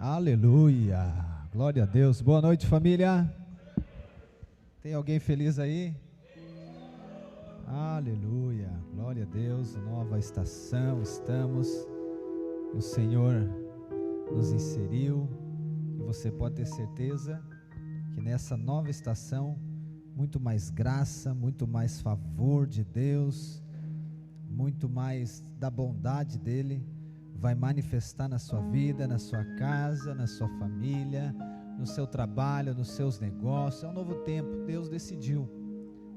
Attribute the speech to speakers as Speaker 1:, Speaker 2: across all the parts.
Speaker 1: Aleluia, glória a Deus. Boa noite, família. Tem alguém feliz aí? Aleluia, glória a Deus. Nova estação, estamos. O Senhor nos inseriu e você pode ter certeza que nessa nova estação muito mais graça, muito mais favor de Deus, muito mais da bondade dele vai manifestar na sua vida, na sua casa, na sua família, no seu trabalho, nos seus negócios. É um novo tempo. Deus decidiu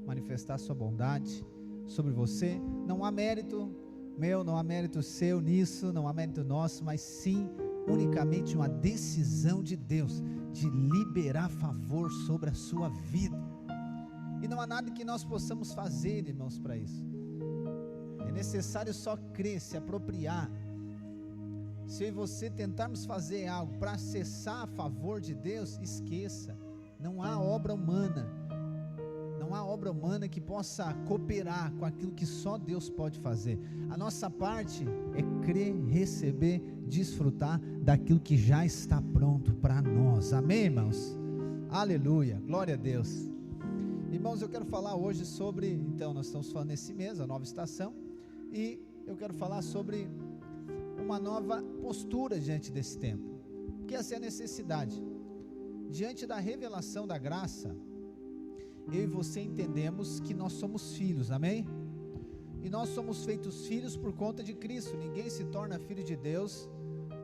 Speaker 1: manifestar sua bondade sobre você. Não há mérito meu, não há mérito seu nisso, não há mérito nosso, mas sim unicamente uma decisão de Deus de liberar favor sobre a sua vida. E não há nada que nós possamos fazer, irmãos, para isso. É necessário só crer, se apropriar. Se eu e você tentarmos fazer algo para acessar a favor de Deus, esqueça. Não há obra humana. Não há obra humana que possa cooperar com aquilo que só Deus pode fazer. A nossa parte é crer, receber, desfrutar daquilo que já está pronto para nós. Amém, irmãos? Aleluia, glória a Deus. Irmãos, eu quero falar hoje sobre, então nós estamos falando nesse mês, a nova estação, e eu quero falar sobre uma nova postura diante desse tempo, porque essa é a necessidade. Diante da revelação da graça, eu e você entendemos que nós somos filhos, amém? E nós somos feitos filhos por conta de Cristo. Ninguém se torna filho de Deus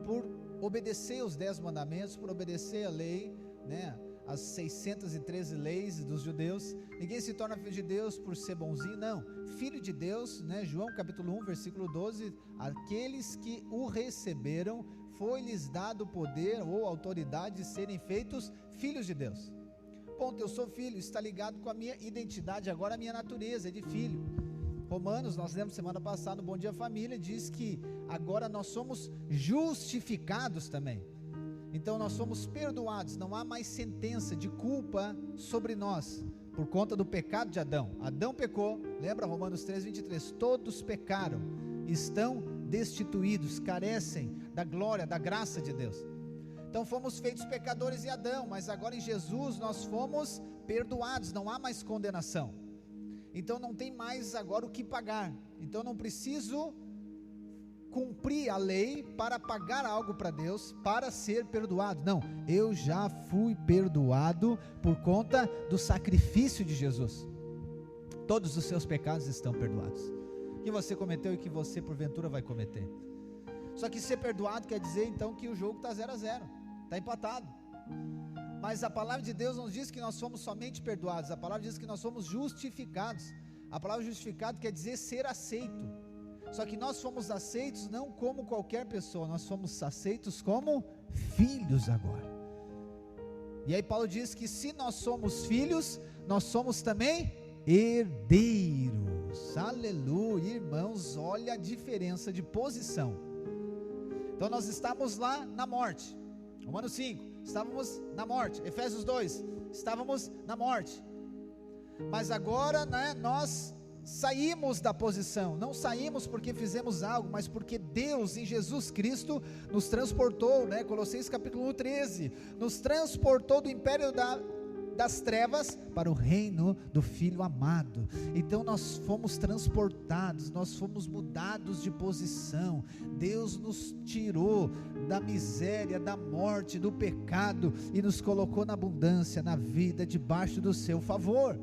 Speaker 1: por obedecer os 10 mandamentos, por obedecer a lei, né? As 613 leis dos judeus. Ninguém se torna filho de Deus por ser bonzinho, não. Filho de Deus, né? João capítulo 1, versículo 12, aqueles que o receberam, foi-lhes dado poder ou autoridade de serem feitos filhos de Deus. Ponto, eu sou filho, está ligado com a minha identidade, agora a minha natureza é de filho. Romanos, nós lemos semana passada no Bom Dia Família, diz que agora nós somos justificados também. Então nós somos perdoados, não há mais sentença de culpa sobre nós, por conta do pecado de Adão. Adão pecou, lembra Romanos 3, 23, todos pecaram, estão destituídos, carecem da glória, da graça de Deus. Então fomos feitos pecadores em Adão, mas agora em Jesus nós fomos perdoados, não há mais condenação. Então não tem mais agora o que pagar, então não preciso cumprir a lei para pagar algo para Deus, para ser perdoado. Não, eu já fui perdoado por conta do sacrifício de Jesus. Todos os seus pecados estão perdoados, que você cometeu e que você porventura vai cometer. Só que ser perdoado quer dizer então que o jogo está 0-0, está empatado. Mas a palavra de Deus nos diz que nós somos somente perdoados. A palavra diz que nós somos justificados. A palavra justificado quer dizer ser aceito. Só que nós fomos aceitos não como qualquer pessoa, nós fomos aceitos como filhos agora. E aí Paulo diz que se nós somos filhos, nós somos também herdeiros. Aleluia, irmãos, olha a diferença de posição. Então nós estávamos lá na morte. Romanos 5, estávamos na morte. Efésios 2, estávamos na morte. Mas agora, né, nós saímos da posição, não saímos porque fizemos algo, mas porque Deus em Jesus Cristo nos transportou, né? Colossenses capítulo 1, 13, nos transportou do império das trevas para o reino do Filho amado. Então nós fomos transportados, nós fomos mudados de posição. Deus nos tirou da miséria, da morte, do pecado e nos colocou na abundância, na vida, debaixo do seu favor.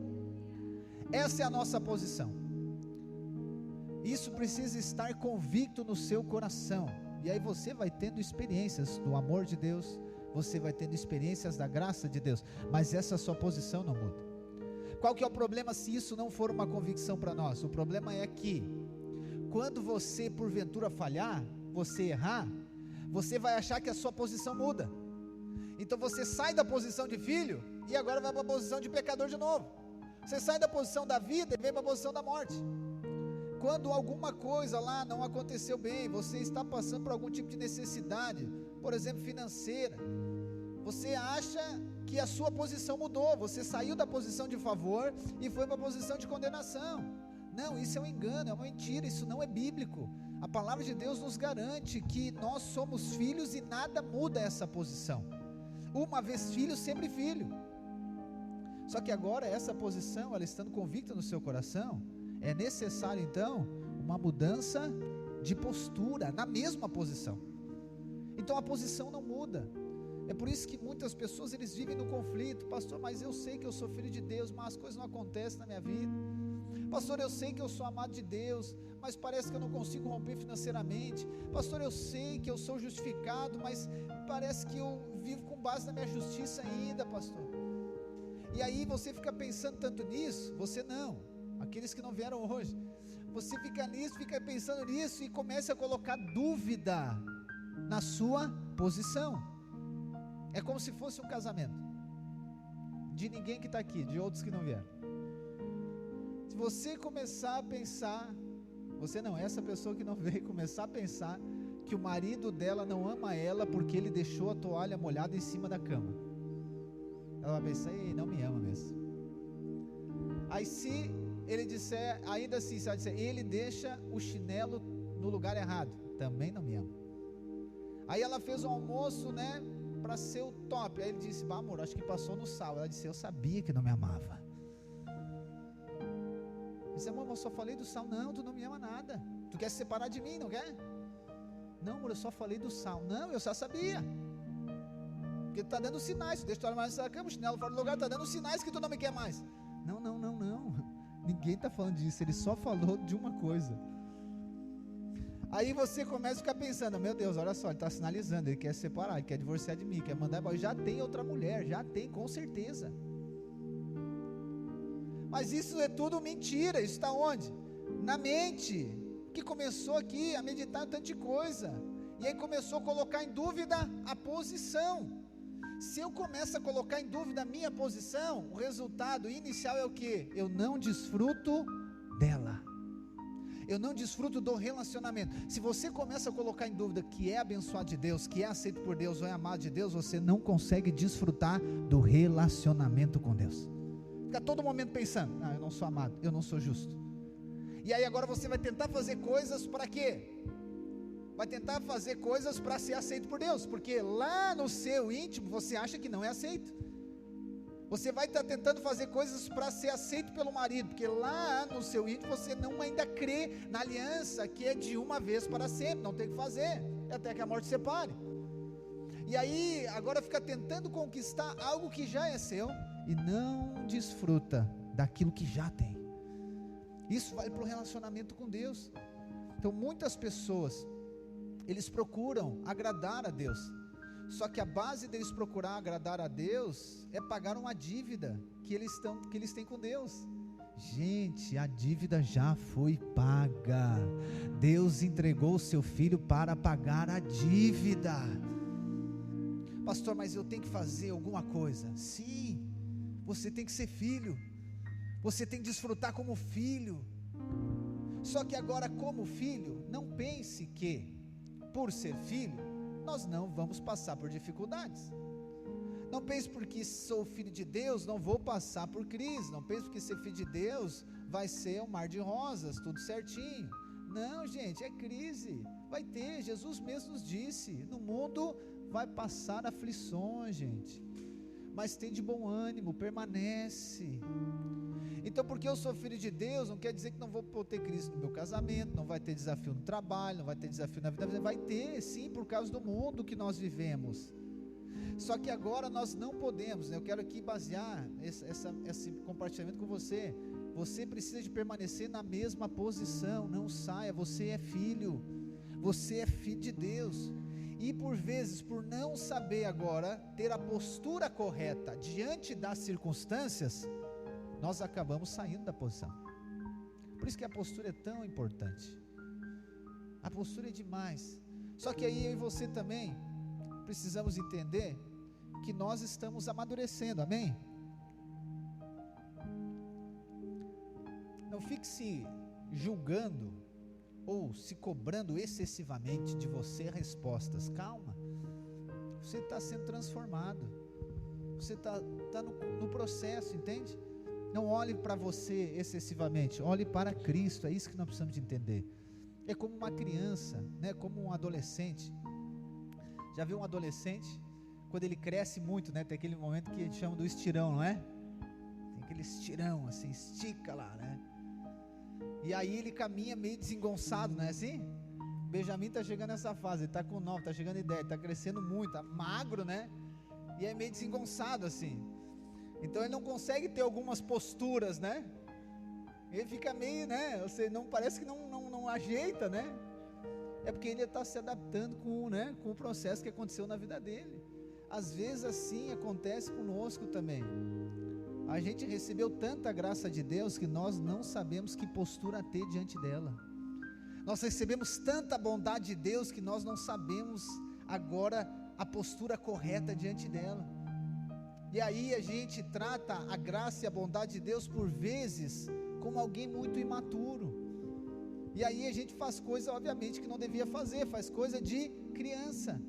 Speaker 1: Essa é a nossa posição. Isso precisa estar convicto no seu coração. E aí você vai tendo experiências do amor de Deus, você vai tendo experiências da graça de Deus, mas essa sua posição não muda. Qual que é o problema se isso não for uma convicção para nós? O problema é que quando você porventura falhar, você errar, você vai achar que a sua posição muda. Então você sai da posição de filho e agora vai para a posição de pecador de novo. Você sai da posição da vida e vem para a posição da morte. Quando alguma coisa lá não aconteceu bem, você está passando por algum tipo de necessidade, por exemplo financeira, você acha que a sua posição mudou, você saiu da posição de favor e foi para a posição de condenação. Não, isso é um engano, é uma mentira, isso não é bíblico. A palavra de Deus nos garante que nós somos filhos e nada muda essa posição. Uma vez filho, sempre filho. Só que agora essa posição, ela estando convicta no seu coração, é necessário então uma mudança de postura, na mesma posição. Então a posição não muda. É por isso que muitas pessoas eles vivem no conflito. Pastor, mas eu sei que eu sou filho de Deus, mas as coisas não acontecem na minha vida. Pastor, eu sei que eu sou amado de Deus, mas parece que eu não consigo romper financeiramente. Pastor, eu sei que eu sou justificado, mas parece que eu vivo com base na minha justiça ainda, pastor. E aí você fica pensando tanto nisso, você não, aqueles que não vieram hoje, você fica nisso, fica pensando nisso e começa a colocar dúvida na sua posição. É como se fosse um casamento, de ninguém que está aqui, de outros que não vieram. Se você começar a pensar, você não, essa pessoa que não veio, começar a pensar que o marido dela não ama ela porque ele deixou a toalha molhada em cima da cama, ela vai pensar, ei, não me ama mesmo. Aí se ele disser, ainda assim, se ela disser, ele deixa o chinelo no lugar errado, também não me ama. Aí ela fez um almoço, né, para ser o top, aí ele disse, bah amor, acho que passou no sal. Ela disse, eu sabia que não me amava. Ele disse, amor, eu só falei do sal. Não, tu não me ama nada, tu quer se separar de mim, não quer? Não amor, eu só falei do sal. Não, eu só sabia, porque tu está dando sinais, tu deixa tu mais nessa cama, o chinelo fora do lugar, está dando sinais que tu não me quer mais. Não, ninguém está falando disso, ele só falou de uma coisa. Aí você começa a ficar pensando, meu Deus, olha só, ele está sinalizando, ele quer se separar, ele quer divorciar de mim, quer mandar embora, já tem outra mulher, já tem, com certeza. Mas isso é tudo mentira, isso está onde? Na mente, que começou aqui a meditar tanto de coisa, e aí começou a colocar em dúvida a posição. Se eu começo a colocar em dúvida a minha posição, o resultado inicial é o que? Eu não desfruto dela, eu não desfruto do relacionamento. Se você começa a colocar em dúvida que é abençoado de Deus, que é aceito por Deus ou é amado de Deus, você não consegue desfrutar do relacionamento com Deus. Fica todo momento pensando, eu não sou amado, eu não sou justo. E aí agora você vai tentar fazer coisas para quê? Vai tentar fazer coisas para ser aceito por Deus, porque lá no seu íntimo você acha que não é aceito. Você vai estar tentando fazer coisas para ser aceito pelo marido, porque lá no seu íntimo você não ainda crê na aliança que é de uma vez para sempre, não tem o que fazer, até que a morte separe. E aí agora fica tentando conquistar algo que já é seu e não desfruta daquilo que já tem. Isso vale para o relacionamento com Deus. Então muitas pessoas, eles procuram agradar a Deus, só que a base deles procurar agradar a Deus é pagar uma dívida que eles têm com Deus. Gente, a dívida já foi paga. Deus entregou o seu filho para pagar a dívida. Pastor, mas eu tenho que fazer alguma coisa. Sim, você tem que ser filho, você tem que desfrutar como filho. Só que agora, como filho, não pense que por ser filho nós não vamos passar por dificuldades. Não pense porque sou filho de Deus não vou passar por crise. Não pense porque ser filho de Deus vai ser um mar de rosas, tudo certinho. Não, gente, é crise, vai ter. Jesus mesmo nos disse, no mundo vai passar aflições, gente, mas tem de bom ânimo, permanece. Então, porque eu sou filho de Deus, não quer dizer que não vou ter crise no meu casamento, não vai ter desafio no trabalho, não vai ter desafio na vida, vai ter sim, por causa do mundo que nós vivemos. Só que agora nós não podemos, eu quero aqui basear esse compartilhamento com você. Você precisa de permanecer na mesma posição, não saia, você é filho de Deus. E por vezes, por não saber agora ter a postura correta diante das circunstâncias, nós acabamos saindo da posição. Por isso que a postura é tão importante. A postura é demais. Só que aí eu e você também precisamos entender que nós estamos amadurecendo, amém? Não fique se julgando ou se cobrando excessivamente de você respostas. Calma, você está sendo transformado, você está no processo, entende? Não olhe para você excessivamente, olhe para Cristo. É isso que nós precisamos de entender. É como uma criança, né? Como um adolescente. Já viu um adolescente? Quando ele cresce muito, né? Tem aquele momento que a gente chama do estirão, não é? Tem aquele estirão, assim, estica lá, né? E aí ele caminha meio desengonçado, não é assim? O Benjamin está chegando nessa fase, ele está com 9, está chegando em 10, está crescendo muito, está magro, né? E é meio desengonçado assim. Então ele não consegue ter algumas posturas, né? Ele fica meio, né? Você não parece que não ajeita, né? É porque ele está se adaptando com o processo que aconteceu na vida dele. Às vezes assim acontece conosco também. A gente recebeu tanta graça de Deus que nós não sabemos que postura ter diante dela. Nós recebemos tanta bondade de Deus que nós não sabemos agora a postura correta diante dela. E aí a gente trata a graça e a bondade de Deus por vezes como alguém muito imaturo. E aí a gente faz coisa obviamente que não devia fazer, faz coisa de criança.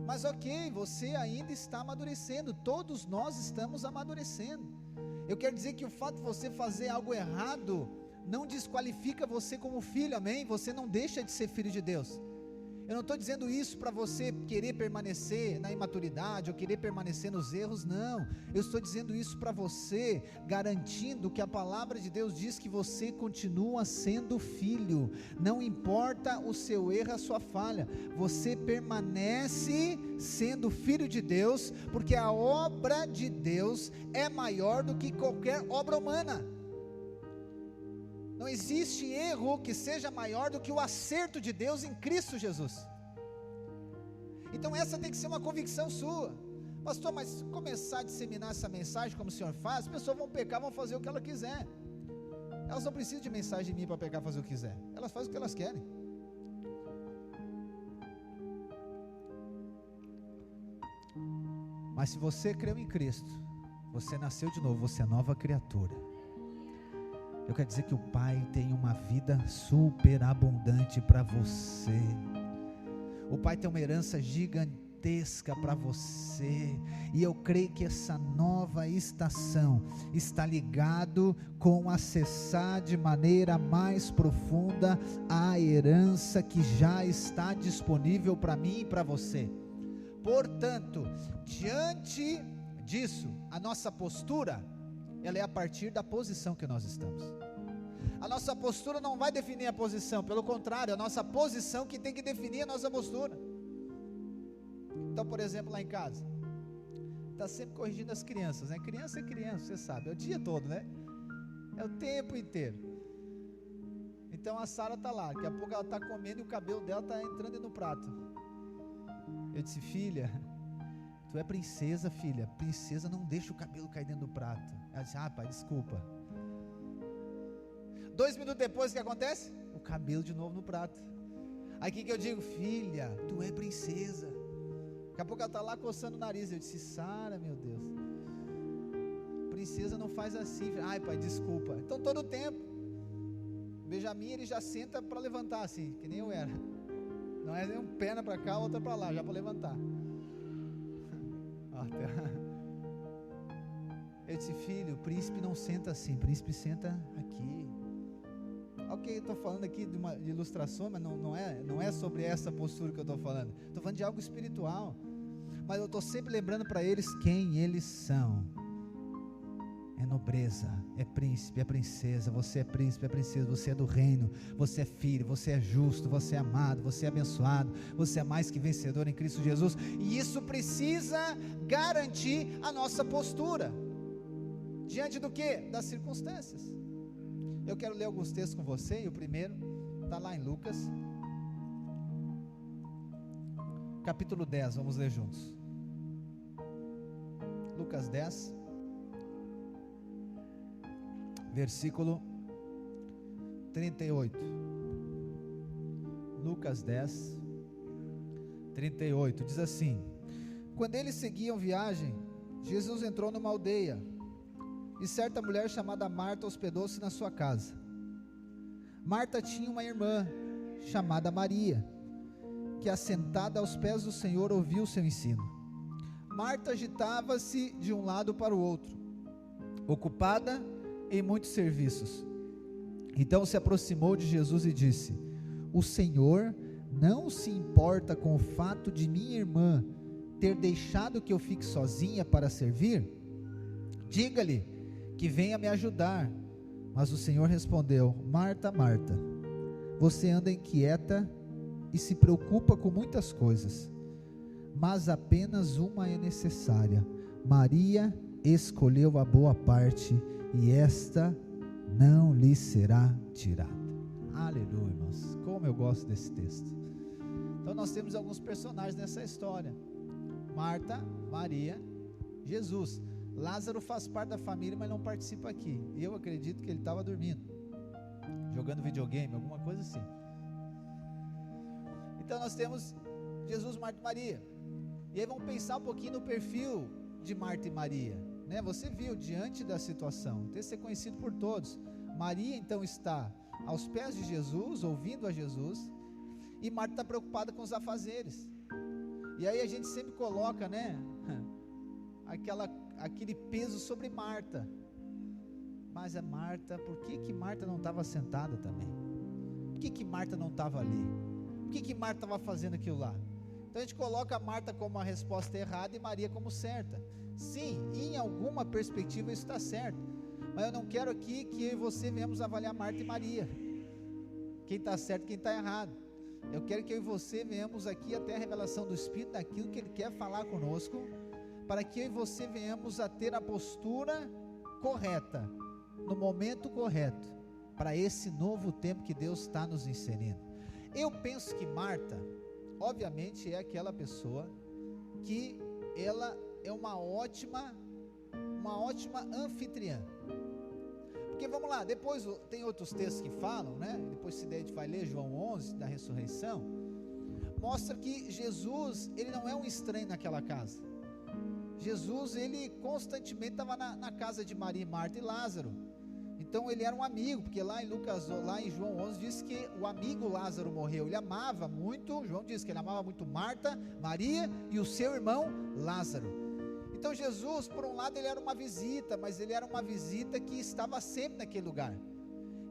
Speaker 1: Mas ok, você ainda está amadurecendo, todos nós estamos amadurecendo. Eu quero dizer que o fato de você fazer algo errado não desqualifica você como filho, amém? Você não deixa de ser filho de Deus. Eu não estou dizendo isso para você querer permanecer na imaturidade ou querer permanecer nos erros, não. Eu estou dizendo isso para você, garantindo que a palavra de Deus diz que você continua sendo filho. Não importa o seu erro, a sua falha, você permanece sendo filho de Deus, porque a obra de Deus é maior do que qualquer obra humana. Não existe erro que seja maior do que o acerto de Deus em Cristo Jesus. Então essa tem que ser uma convicção sua. Pastor, mas se começar a disseminar essa mensagem como o senhor faz, as pessoas vão pecar, vão fazer o que ela quiser. Elas não precisam de mensagem de mim para pecar, fazer o que quiser. Elas fazem o que elas querem. Mas se você creu em Cristo, você nasceu de novo, você é nova criatura. Eu quero dizer que o Pai tem uma vida superabundante para você. O Pai tem uma herança gigantesca para você. E eu creio que essa nova estação está ligado com acessar de maneira mais profunda a herança que já está disponível para mim e para você. Portanto, diante disso, a nossa postura, ela é a partir da posição que nós estamos. A nossa postura não vai definir a posição, pelo contrário, a nossa posição que tem que definir a nossa postura. Então, por exemplo, lá em casa, está sempre corrigindo as crianças, né? Criança é criança, você sabe, é o dia todo, né? É o tempo inteiro. Então a Sara está lá, daqui a pouco ela está comendo e o cabelo dela está entrando no prato. Eu disse, filha, tu é princesa, filha, princesa não deixa o cabelo cair dentro do prato. Ela disse, pai, desculpa. 2 minutos depois, o que acontece? O cabelo de novo no prato. Aí o que eu digo? Filha, tu é princesa. Daqui a pouco ela está lá coçando o nariz. Eu disse, Sara, meu Deus, princesa não faz assim. Pai, desculpa. Então todo o tempo, o Benjamin, ele já senta para levantar assim, que nem eu era. Não é nem um perna para cá, outra para lá, já para levantar. Eu disse, filho, o príncipe não senta assim, o príncipe senta aqui. Ok, eu estou falando aqui de uma ilustração, mas não é sobre essa postura que eu estou falando. Estou falando de algo espiritual. Mas eu estou sempre lembrando para eles quem eles são. É nobreza, é príncipe, é princesa. Você é príncipe, é princesa, você é do reino. Você é filho, você é justo, você é amado, você é abençoado. Você é mais que vencedor em Cristo Jesus. E isso precisa garantir a nossa postura. Diante do que? Das circunstâncias. Eu quero ler alguns textos com você, e o primeiro está lá em Lucas, capítulo 10, vamos ler juntos. Lucas 10, versículo 38. Lucas 10, 38, diz assim: quando eles seguiam viagem, Jesus entrou numa aldeia, e certa mulher chamada Marta hospedou-se na sua casa. Marta tinha uma irmã chamada Maria, que assentada aos pés do Senhor ouvia o seu ensino. Marta agitava-se de um lado para o outro, ocupada em muitos serviços. Então se aproximou de Jesus e disse: o Senhor não se importa com o fato de minha irmã ter deixado que eu fique sozinha para servir? Diga-lhe que venha me ajudar. Mas o Senhor respondeu: Marta, Marta, você anda inquieta e se preocupa com muitas coisas, mas apenas uma é necessária. Maria escolheu a boa parte, e esta não lhe será tirada. Aleluia, irmãos, como eu gosto desse texto. Então nós temos alguns personagens nessa história: Marta, Maria, Jesus. Lázaro faz parte da família, mas não participa aqui. Eu acredito que ele estava dormindo, jogando videogame, alguma coisa assim. Então nós temos Jesus, Marta e Maria. E aí vamos pensar um pouquinho no perfil de Marta e Maria, né? Você viu diante da situação, tem que ser conhecido por todos. Maria então está aos pés de Jesus, ouvindo a Jesus, e Marta está preocupada com os afazeres. E aí a gente sempre coloca, né, aquele peso sobre Marta. Mas a Marta, por que Marta não estava sentada também? Por que Marta não estava ali? Por que Marta estava fazendo aquilo lá? Então a gente coloca a Marta como a resposta errada e Maria como certa. Sim, em alguma perspectiva isso está certo, mas eu não quero aqui que eu e você venhamos avaliar Marta e Maria, quem está certo e quem está errado. Eu quero que eu e você venhamos aqui até a revelação do Espírito, daquilo que Ele quer falar conosco, para que eu e você venhamos a ter a postura correta, no momento correto, para esse novo tempo que Deus está nos inserindo. Eu penso que Marta, obviamente, é aquela pessoa que ela é uma ótima anfitriã. Porque vamos lá, depois tem outros textos que falam, né? Depois se der a gente vai ler João 11, da ressurreição, mostra que Jesus, ele não é um estranho naquela casa. Jesus, ele constantemente estava na casa de Maria, Marta e Lázaro. Então ele era um amigo, porque lá em João 11 diz que o amigo Lázaro morreu. Ele amava muito, João diz que ele amava muito Marta, Maria e o seu irmão Lázaro. Então Jesus, por um lado, ele era uma visita, mas ele era uma visita que estava sempre naquele lugar.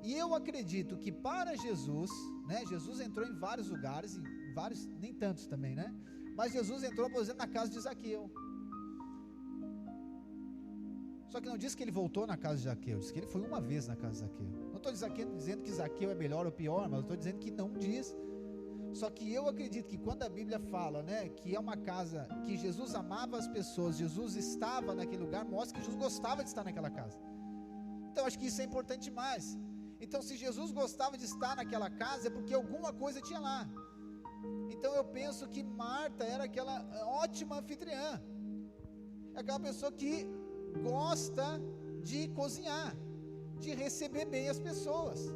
Speaker 1: E eu acredito que para Jesus, né, Jesus entrou em vários lugares, em vários, nem tantos também, né? Mas Jesus entrou, por exemplo, na casa de Zaqueu. Só que não diz que ele voltou na casa de Zaqueu, diz que ele foi uma vez na casa de Zaqueu. Não estou dizendo que Zaqueu é melhor ou pior, mas eu estou dizendo que não diz. Só que eu acredito que quando a Bíblia fala, né, que é uma casa que Jesus amava as pessoas, Jesus estava naquele lugar, mostra que Jesus gostava de estar naquela casa. Então acho que isso é importante demais. Então se Jesus gostava de estar naquela casa, é porque alguma coisa tinha lá. Então eu penso que Marta era aquela ótima anfitriã, aquela pessoa que gosta de cozinhar, de receber bem as pessoas.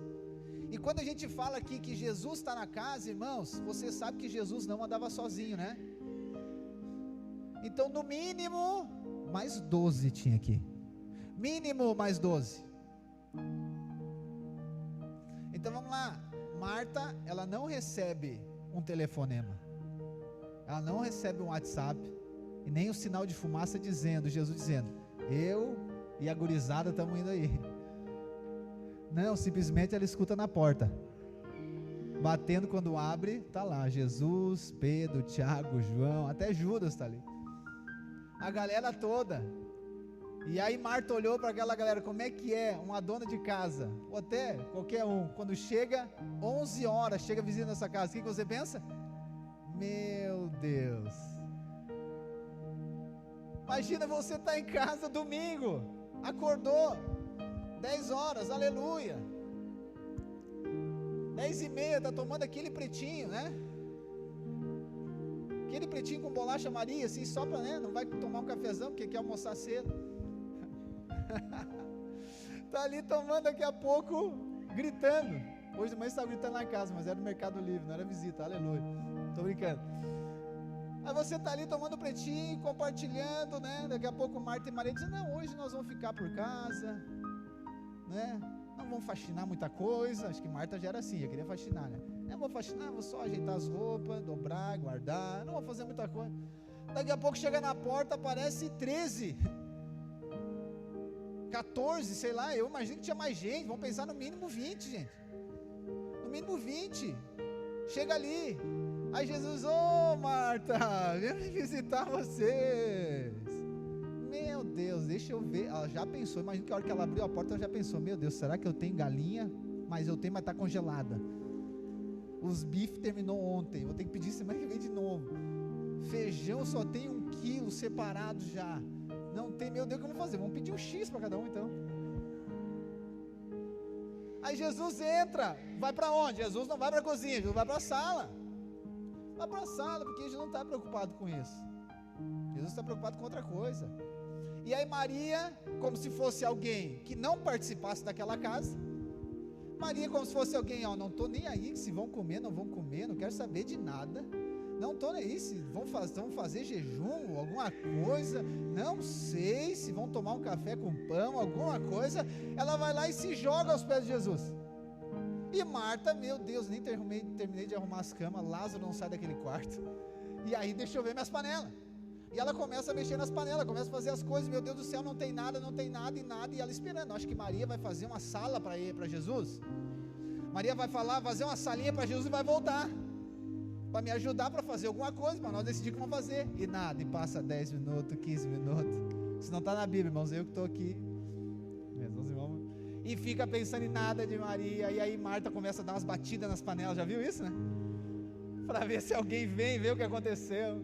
Speaker 1: E quando a gente fala aqui que Jesus está na casa, irmãos, você sabe que Jesus não andava sozinho, né? Então no mínimo mais 12 tinha aqui, mínimo mais 12. Então vamos lá, Marta, ela não recebe um telefonema, ela não recebe um WhatsApp, e nem o sinal de fumaça dizendo, Jesus dizendo, eu e a gurizada estamos indo aí. Não, simplesmente ela escuta na porta, batendo, quando abre, está lá, Jesus, Pedro, Tiago, João, até Judas está ali, a galera toda. E aí Marta olhou para aquela galera, como é que é uma dona de casa, ou até qualquer um, quando chega 11 horas, chega visita nessa casa, o que você pensa? Meu Deus, imagina você estar em casa domingo, acordou 10 horas, aleluia, 10h30, está tomando aquele pretinho, né? Aquele pretinho com bolacha Maria, assim, só para, né? Não vai tomar um cafezão, porque quer almoçar cedo. Está ali tomando, daqui a pouco, gritando. Hoje de manhã estava gritando lá em casa, mas era no Mercado Livre, não era visita, aleluia, estou brincando. Aí você está ali tomando pretinho, compartilhando, né? Daqui a pouco Marta e Maria dizem, não, hoje nós vamos ficar por casa, né? Não vamos faxinar muita coisa. Acho que Marta já era assim, já queria faxinar, né? Não vou faxinar, vou só ajeitar as roupas, dobrar, guardar, não vou fazer muita coisa. Daqui a pouco chega na porta, aparece 13, 14, sei lá, eu imagino que tinha mais gente, vamos pensar no mínimo 20, gente, no mínimo 20, chega ali. Aí Jesus, Marta, vem visitar vocês. Meu Deus, deixa eu ver. Ela já pensou, imagina que a hora que ela abriu a porta, ela já pensou, meu Deus, será que eu tenho galinha? Mas eu tenho, mas está congelada. Os bifes terminou ontem, vou ter que pedir semana que vem de novo. Feijão só tem 1 quilo separado já. Não tem, meu Deus, o que eu vou fazer? Vamos pedir um X para cada um então. Aí Jesus entra, vai para onde? Jesus não vai para a cozinha, Jesus vai para a sala. Vai para a sala, porque Jesus não está preocupado com isso. Jesus está preocupado com outra coisa. E aí Maria, como se fosse alguém que não participasse daquela casa, Maria como se fosse alguém, não estou nem aí se vão comer, não vão comer, não quero saber de nada, não estou nem aí se vão fazer jejum, alguma coisa, não sei se vão tomar um café com pão, alguma coisa, ela vai lá e se joga aos pés de Jesus. E Marta, meu Deus, nem terminei de arrumar as camas, Lázaro não sai daquele quarto, e aí deixa eu ver minhas panelas. E ela começa a mexer nas panelas, começa a fazer as coisas, meu Deus do céu, não tem nada, e ela esperando. Acho que Maria vai fazer uma sala para Jesus. Maria vai fazer uma salinha para Jesus e vai voltar, para me ajudar para fazer alguma coisa, para nós decidir como fazer. E nada, e passa 10 minutos, 15 minutos. Isso não está na Bíblia, irmãos, eu que estou aqui. E fica pensando em nada de Maria, e aí Marta começa a dar umas batidas nas panelas, já viu isso, né? Para ver se alguém vem ver o que aconteceu.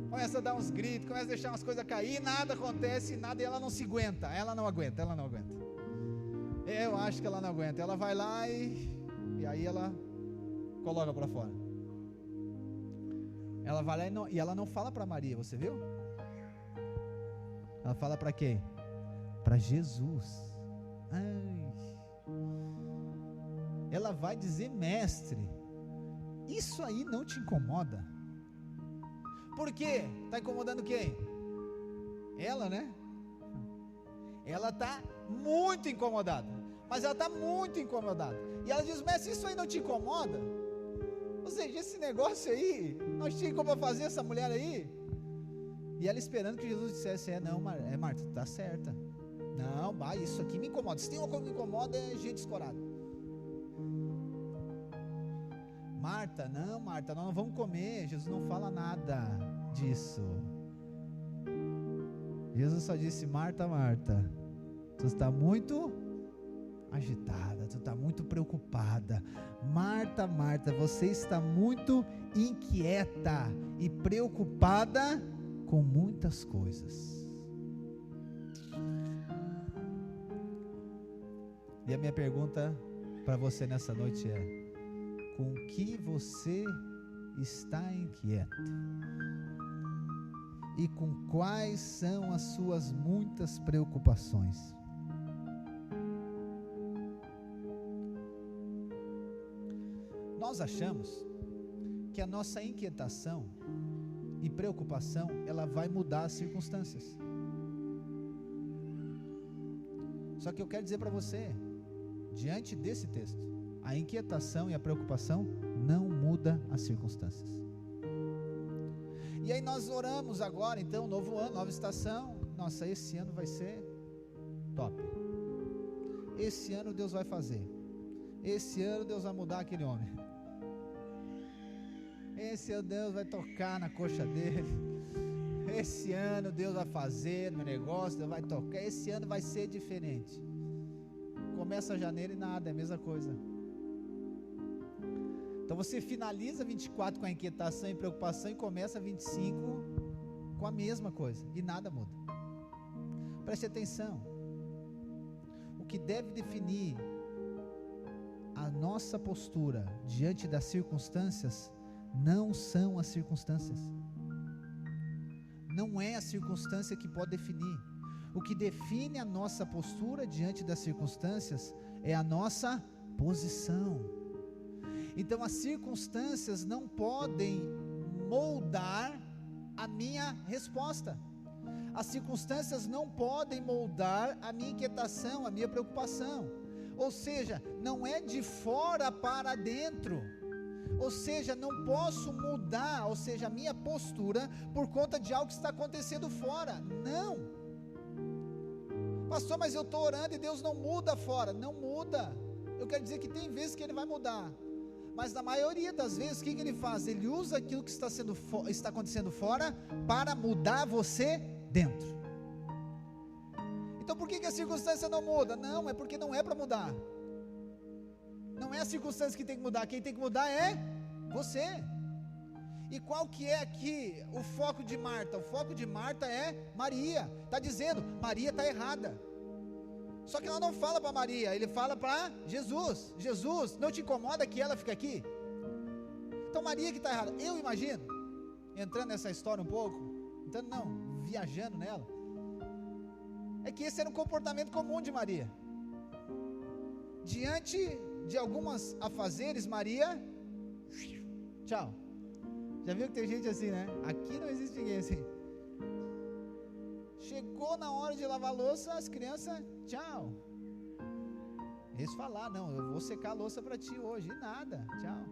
Speaker 1: Começa a dar uns gritos, começa a deixar umas coisas cair, nada acontece, nada, e ela não se aguenta, ela não aguenta. Eu acho que ela não aguenta, ela vai lá e aí ela coloca para fora. Ela vai lá e ela não fala para Maria, você viu? Ela fala para quem? Para Jesus. Ela vai dizer, mestre, isso aí não te incomoda? Por quê? Está incomodando quem? Ela, né? Ela está muito incomodada. Mas ela está muito incomodada. E ela diz, mestre, isso aí não te incomoda? Ou seja, esse negócio aí, nós tínhamos como fazer essa mulher aí? E ela esperando que Jesus dissesse, não, Marta, está certa. Não, isso aqui me incomoda. Se tem uma coisa que me incomoda, é gente escorada. Marta, nós não vamos comer. Jesus não fala nada disso. Jesus só disse, Marta, tu está muito agitada, tu está muito preocupada. Marta, você está muito inquieta e preocupada com muitas coisas. E a minha pergunta para você nessa noite é: com que você está inquieto? E com quais são as suas muitas preocupações? Nós achamos que a nossa inquietação e preocupação, ela vai mudar as circunstâncias. Só que eu quero dizer para você, diante desse texto, a inquietação e a preocupação não muda as circunstâncias. E aí nós oramos agora, então, novo ano, nova estação. Nossa, esse ano vai ser top. Esse ano Deus vai fazer. Esse ano Deus vai mudar aquele homem. Esse ano Deus vai tocar na coxa dele. Esse ano Deus vai fazer no negócio, Deus vai tocar. Esse ano vai ser diferente. Começa janeiro e nada, é a mesma coisa. Então você finaliza 24 com a inquietação e preocupação e começa 25 com a mesma coisa e nada muda. Preste atenção. O que deve definir a nossa postura diante das circunstâncias não são as circunstâncias. Não é a circunstância que pode definir. O que define a nossa postura diante das circunstâncias é a nossa posição. Então as circunstâncias não podem moldar a minha resposta. As circunstâncias não podem moldar a minha inquietação, a minha preocupação. Ou seja, não é de fora para dentro. Ou seja, não posso mudar, ou seja, a minha postura por conta de algo que está acontecendo fora. Não. Pastor, mas eu estou orando e Deus não muda fora. Não muda. Eu quero dizer que tem vezes que Ele vai mudar. Mas na maioria das vezes, o que ele faz? Ele usa aquilo que está acontecendo fora para mudar você dentro. Então por que a circunstância não muda? Não, é porque não é para mudar. Não é a circunstância que tem que mudar, quem tem que mudar é você. E qual que é aqui o foco de Marta? O foco de Marta é Maria. Está dizendo, Maria está errada. Só que ela não fala para Maria, ele fala para Jesus. Jesus, não te incomoda que ela fique aqui? Então Maria que está errada. Eu imagino, entrando nessa história um pouco, viajando nela, é que esse era um comportamento comum de Maria. Diante de algumas afazeres, Maria, tchau. Já viu que tem gente assim, né? Aqui não existe ninguém assim. Chegou na hora de lavar a louça, as crianças, tchau. Eles falaram, não, eu vou secar a louça para ti hoje. E nada, tchau.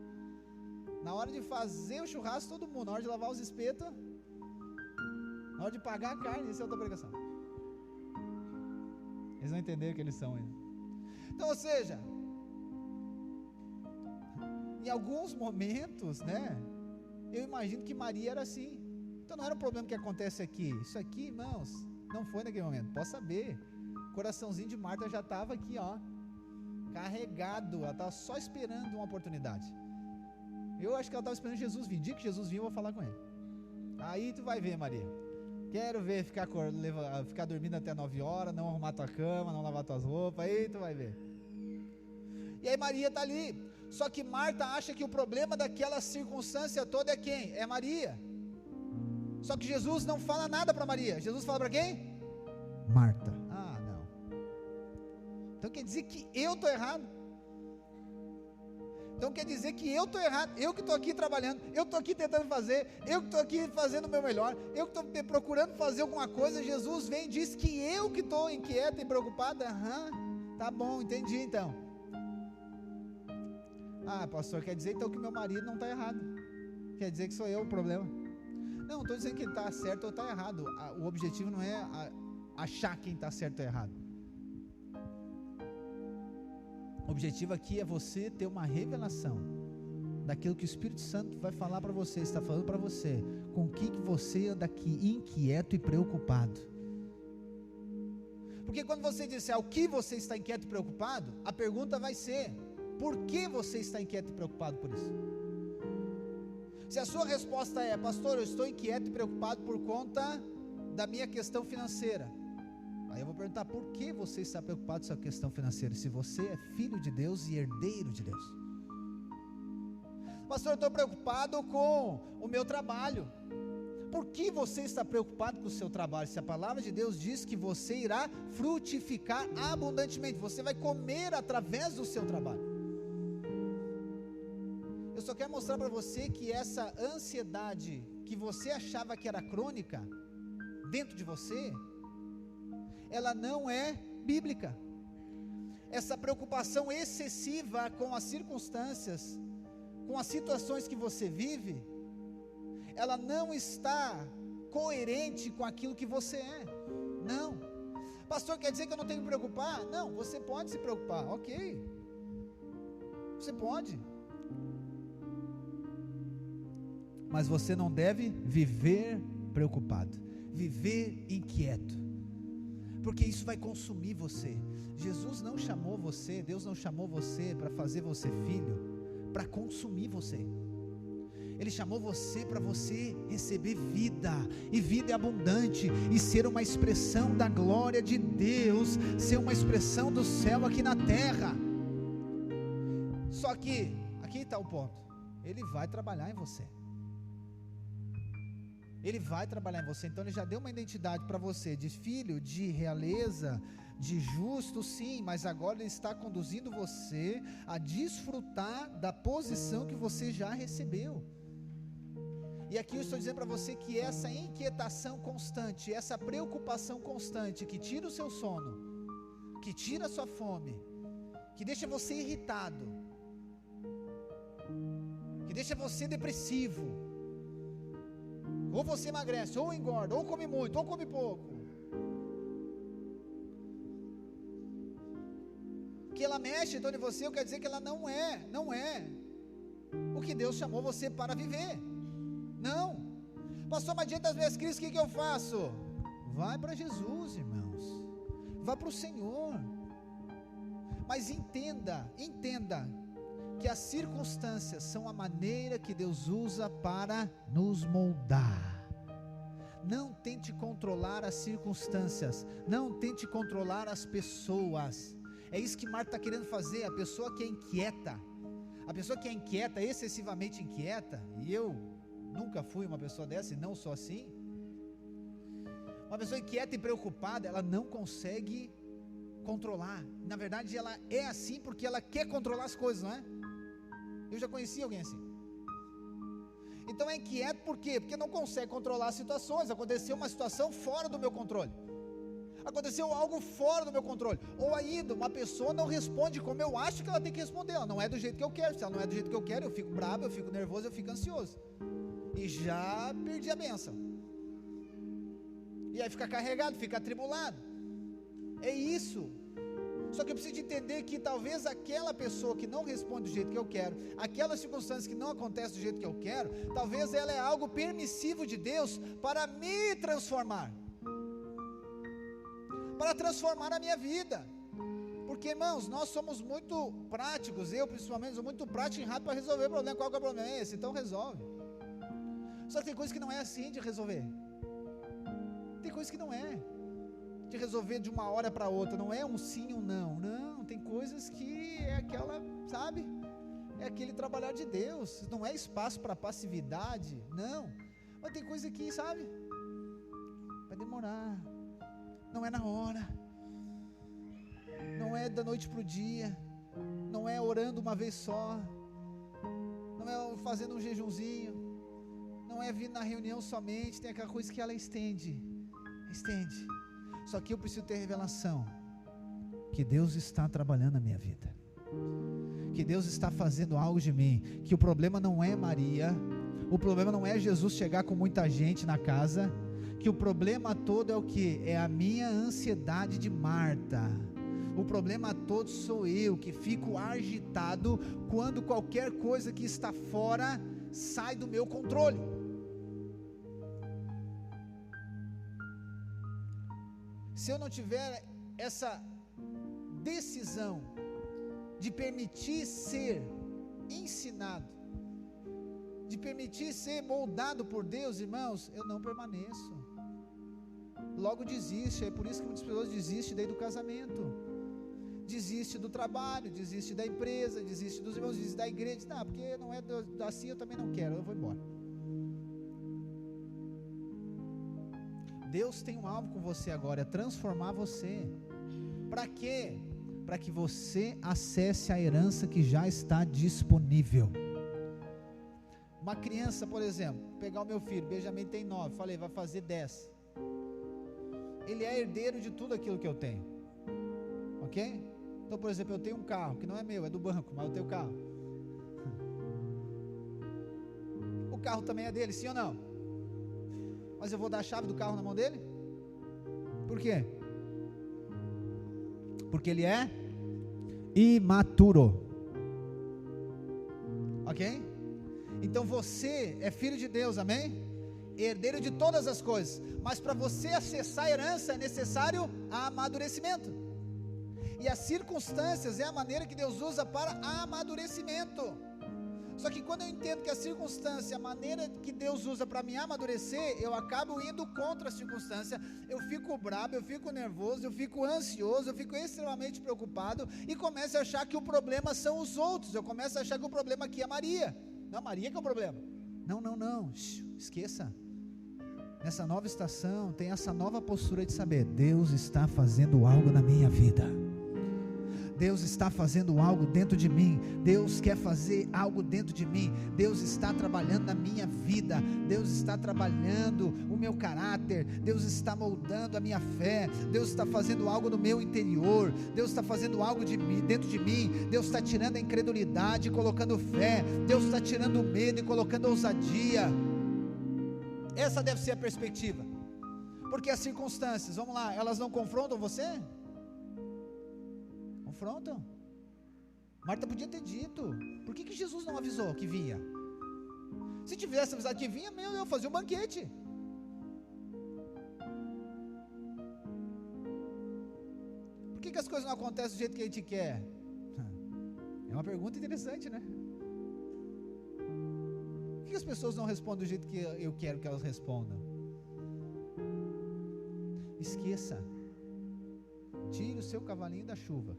Speaker 1: Na hora de fazer o churrasco, todo mundo. Na hora de lavar os espetos, na hora de pagar a carne, isso é outra pregação. Eles não entenderam que eles são ainda. Então, ou seja, em alguns momentos, né, eu imagino que Maria era assim. Então não era um problema que acontece aqui. Isso aqui, irmãos, não foi naquele momento. Pode saber, o coraçãozinho de Marta já estava aqui, ó, carregado. Ela estava só esperando uma oportunidade. Eu acho que ela estava esperando Jesus vir. Dia que Jesus vir, eu vou falar com ele. Aí tu vai ver, Maria. Quero ver ficar dormindo até 9 horas, não arrumar tua cama, não lavar tuas roupas. Aí tu vai ver. E aí Maria está ali. Só que Marta acha que o problema daquela circunstância toda é quem? É Maria. Só que Jesus não fala nada para Maria. Jesus fala para quem? Marta. Ah, não. Então quer dizer que eu estou errado. Então quer dizer que eu estou errado. Eu que estou aqui trabalhando. Eu estou aqui tentando fazer. Eu que estou aqui fazendo o meu melhor. Eu que estou procurando fazer alguma coisa. Jesus vem e diz que eu que estou inquieta e preocupada. Tá bom, entendi então. Ah, pastor, quer dizer então que meu marido não está errado. Quer dizer que sou eu o problema. Não estou dizendo que ele está certo ou está errado. O objetivo não é achar quem está certo ou errado. O objetivo aqui é você ter uma revelação daquilo que o Espírito Santo vai falar para você, está falando para você, com o que você anda aqui inquieto e preocupado. Porque quando você disser o que você está inquieto e preocupado, a pergunta vai ser: por que você está inquieto e preocupado por isso? Se a sua resposta é: pastor, eu estou inquieto e preocupado por conta da minha questão financeira, aí eu vou perguntar: por que você está preocupado com a sua questão financeira, se você é filho de Deus e herdeiro de Deus? Pastor, eu estou preocupado com o meu trabalho. Por que você está preocupado com o seu trabalho? Se a palavra de Deus diz que você irá frutificar abundantemente, você vai comer através do seu trabalho. Eu só quero mostrar para você que essa ansiedade que você achava que era crônica dentro de você, ela não é bíblica. Essa preocupação excessiva com as circunstâncias, com as situações que você vive, ela não está coerente com aquilo que você é. Não. Pastor, quer dizer que eu não tenho que me preocupar? Não, você pode se preocupar, ok. Você pode. Mas você não deve viver preocupado, viver inquieto, porque isso vai consumir você. Jesus não chamou você, Deus não chamou você para fazer você filho, para consumir você. Ele chamou você para você receber vida, e vida é abundante, e ser uma expressão da glória de Deus, ser uma expressão do céu aqui na terra. Só que, aqui está o ponto, Ele vai trabalhar em você. Ele vai trabalhar em você. Então Ele já deu uma identidade para você, de filho, de realeza, de justo, sim, mas agora Ele está conduzindo você a desfrutar da posição que você já recebeu. E aqui eu estou dizendo para você que essa inquietação constante, essa preocupação constante, que tira o seu sono, que tira a sua fome, que deixa você irritado, que deixa você depressivo, ou você emagrece, ou engorda, ou come muito, ou come pouco, que ela mexe então em você, eu quero dizer que ela não é o que Deus chamou você para viver. Não. Pastor, mas diante das minhas crises, o que eu faço? Vai para Jesus, irmãos. Vá para o Senhor. Mas entenda que as circunstâncias são a maneira que Deus usa para nos moldar. Não tente controlar as circunstâncias, não tente controlar as pessoas. É isso que Marta está querendo fazer. A pessoa que é inquieta, excessivamente inquieta, e eu nunca fui uma pessoa dessa, e não sou assim. Uma pessoa inquieta e preocupada, ela não consegue controlar. Na verdade, ela é assim porque ela quer controlar as coisas, não é? Eu já conheci alguém assim. Então é inquieto por quê? Porque não consegue controlar as situações. Aconteceu uma situação fora do meu controle. Aconteceu algo fora do meu controle. Ou ainda, uma pessoa não responde como eu acho que ela tem que responder. Ela não é do jeito que eu quero. Se ela não é do jeito que eu quero, eu fico bravo, eu fico nervoso, eu fico ansioso. E já perdi a bênção. E aí fica carregado, fica atribulado. É isso. Só que eu preciso entender que talvez aquela pessoa que não responde do jeito que eu quero, aquela circunstância que não acontece do jeito que eu quero, talvez ela é algo permissivo de Deus para me transformar, para transformar a minha vida. Porque, irmãos, nós somos muito práticos, eu principalmente sou muito prático e rápido para resolver o problema. Qual que é o problema? É esse, então resolve. Só que tem coisa que não é assim de resolver. Tem coisa que não é de resolver de uma hora para outra, não é um sim ou não, não, tem coisas que é aquela, sabe, é aquele trabalhar de Deus, não é espaço para passividade, não, mas tem coisa que, sabe, vai demorar, não é na hora, não é da noite para o dia, não é orando uma vez só, não é fazendo um jejunzinho, não é vir na reunião somente, tem aquela coisa que ela estende, só que eu preciso ter revelação que Deus está trabalhando na minha vida, que Deus está fazendo algo de mim, que o problema não é Maria, o problema não é Jesus chegar com muita gente na casa, que o problema todo é o que? É a minha ansiedade de Marta. O problema todo sou eu, que fico agitado quando qualquer coisa que está fora sai do meu controle. Se eu não tiver essa decisão de permitir ser ensinado, de permitir ser moldado por Deus, irmãos, eu não permaneço. Logo desiste. É por isso que muitas pessoas desistem daí do casamento, desiste do trabalho, desiste da empresa, desiste dos irmãos, desiste da igreja. Não, porque não é assim, eu também não quero, eu vou embora. Deus tem um alvo com você agora, é transformar você. Para quê? Para que você acesse a herança que já está disponível. Uma criança, por exemplo, pegar o meu filho, Benjamin tem 9, falei, vai fazer 10. Ele é herdeiro de tudo aquilo que eu tenho, ok? Então, por exemplo, eu tenho um carro, que não é meu, é do banco, mas eu tenho carro. O carro também é dele, sim ou não? Mas eu vou dar a chave do carro na mão dele? Por quê? Porque ele é imaturo, ok? Então você é filho de Deus, amém? Herdeiro de todas as coisas, mas para você acessar a herança é necessário amadurecimento, e as circunstâncias é a maneira que Deus usa para amadurecimento. Só que quando eu entendo que a circunstância, a maneira que Deus usa para me amadurecer, eu acabo indo contra a circunstância, eu fico bravo, eu fico nervoso, eu fico ansioso, eu fico extremamente preocupado, e começo a achar que o problema são os outros, eu começo a achar que o problema aqui é Maria, não, Maria que é o problema, não, esqueça. Nessa nova estação, tem essa nova postura de saber, Deus está fazendo algo na minha vida, Deus está fazendo algo dentro de mim, Deus quer fazer algo dentro de mim, Deus está trabalhando na minha vida, Deus está trabalhando o meu caráter, Deus está moldando a minha fé, Deus está fazendo algo no meu interior, Deus está fazendo algo dentro de mim, Deus está tirando a incredulidade e colocando fé, Deus está tirando o medo e colocando ousadia. Essa deve ser a perspectiva, porque as circunstâncias, vamos lá, elas não confrontam você? Confrontam, Marta podia ter dito. Por que Jesus não avisou que vinha? Se tivesse avisado que vinha, eu fazia um banquete. Por que as coisas não acontecem do jeito que a gente quer? É uma pergunta interessante, né? Por que as pessoas não respondem do jeito que eu quero que elas respondam? Esqueça. Tire o seu cavalinho da chuva.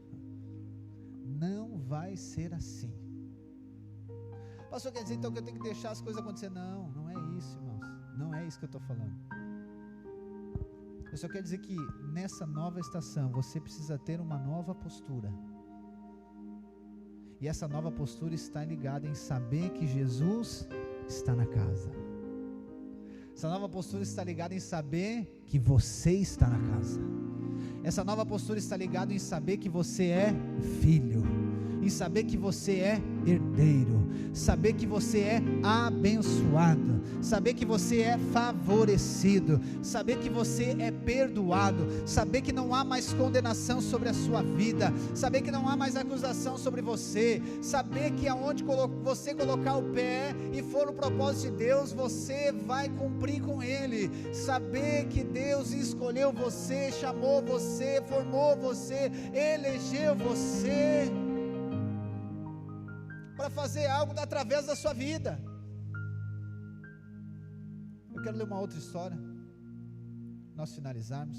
Speaker 1: Não vai ser assim. Pastor, quer dizer então que eu tenho que deixar as coisas acontecer? Não, não é isso, irmãos. Não é isso que eu estou falando. Eu só quero dizer que nessa nova estação você precisa ter uma nova postura. E essa nova postura está ligada em saber que Jesus está na casa. Essa nova postura está ligada em saber que você está na casa. Essa nova postura está ligada em saber que você é filho, em saber que você é herdeiro, saber que você é abençoado, saber que você é favorecido, saber que você é perdoado, saber que não há mais condenação sobre a sua vida, saber que não há mais acusação sobre você, saber que aonde você colocar o pé e for o propósito de Deus, você vai cumprir com ele, saber que Deus escolheu você, chamou você, formou você, elegeu você para fazer algo através da sua vida. Eu quero ler uma outra história, nós finalizarmos.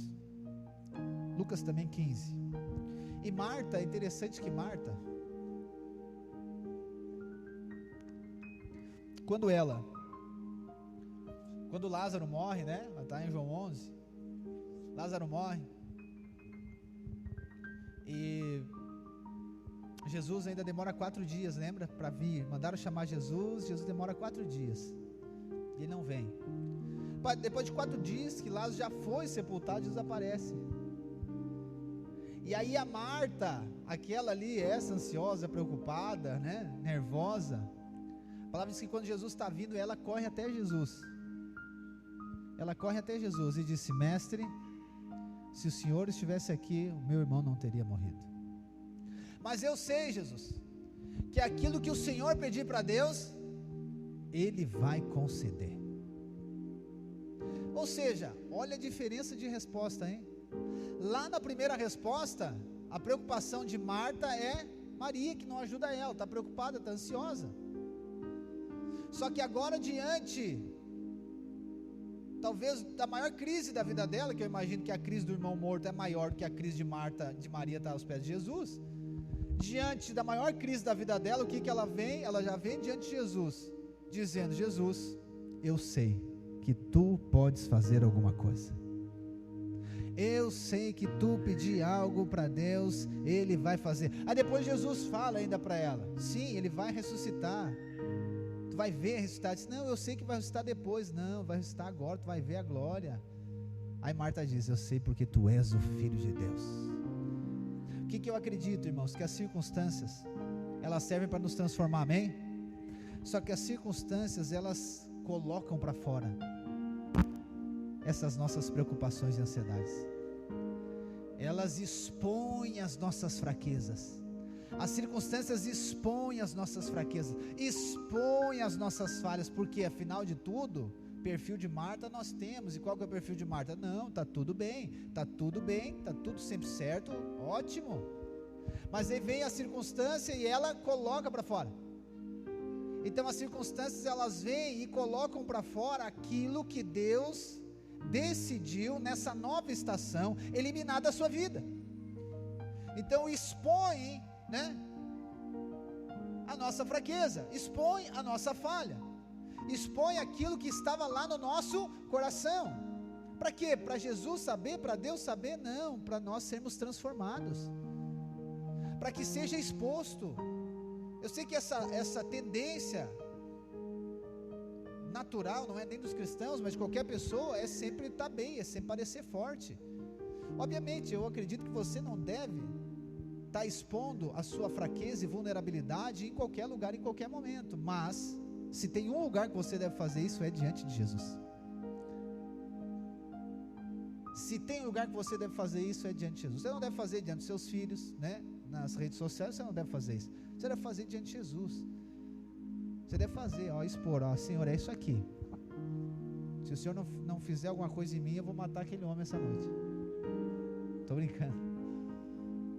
Speaker 1: Lucas também 15. E Marta, é interessante que Marta, quando Lázaro morre, né? Está em João 11. Lázaro morre. E Jesus ainda demora 4 dias, lembra? Para vir. Mandaram chamar Jesus. Jesus demora 4 dias. E ele não vem. Depois de 4 dias que Lázaro já foi sepultado, Jesus aparece. E aí a Marta, aquela ali, essa ansiosa, preocupada, né? Nervosa. A palavra diz que quando Jesus está vindo, ela corre até Jesus. Ela corre até Jesus e disse: Mestre, se o Senhor estivesse aqui, o meu irmão não teria morrido. Mas eu sei, Jesus, que aquilo que o Senhor pedir para Deus, Ele vai conceder. Ou seja, olha a diferença de resposta, hein? Lá na primeira resposta, a preocupação de Marta é Maria, que não ajuda ela, está preocupada, está ansiosa. Só que agora, diante, talvez, da maior crise da vida dela, que eu imagino que a crise do irmão morto é maior do que a crise de Marta, de Maria estar aos pés de Jesus. Diante da maior crise da vida dela, o que ela vem? Ela já vem diante de Jesus, dizendo: Jesus, eu sei que tu podes fazer alguma coisa. Eu sei que tu pedir algo para Deus, Ele vai fazer. Aí depois Jesus fala ainda para ela: sim, Ele vai ressuscitar. Tu vai ver ressuscitar. Diz: não, eu sei que vai ressuscitar depois. Não, vai ressuscitar agora, tu vai ver a glória. Aí Marta diz: eu sei porque tu és o Filho de Deus. O que eu acredito, irmãos? Que as circunstâncias, elas servem para nos transformar, amém? Só que as circunstâncias, elas colocam para fora essas nossas preocupações e ansiedades. Elas expõem as nossas fraquezas. As circunstâncias expõem as nossas fraquezas, expõem as nossas falhas, porque afinal de tudo, perfil de Marta nós temos. E qual que é o perfil de Marta? Não, está tudo bem, está tudo sempre certo, ótimo. Mas aí vem a circunstância e ela coloca para fora. Então as circunstâncias, elas vêm e colocam para fora aquilo que Deus decidiu nessa nova estação eliminar da sua vida. Então expõe, né, a nossa fraqueza, expõe a nossa falha, expõe aquilo que estava lá no nosso coração. Para quê? Para Jesus saber, para Deus saber? Não, para nós sermos transformados, para que seja exposto. Eu sei que essa tendência natural, não é nem dos cristãos, mas de qualquer pessoa, é sempre estar bem, é sempre parecer forte. Obviamente, eu acredito que você não deve estar expondo a sua fraqueza e vulnerabilidade em qualquer lugar, em qualquer momento. Mas, se tem um lugar que você deve fazer isso, é diante de Jesus. Se tem um lugar que você deve fazer isso, é diante de Jesus. Você não deve fazer diante dos seus filhos, né? nas redes sociais, você não deve fazer isso. Você deve fazer diante de Jesus. Você deve fazer, expor, Senhor, é isso aqui. Se o Senhor não fizer alguma coisa em mim, eu vou matar aquele homem essa noite. Estou brincando.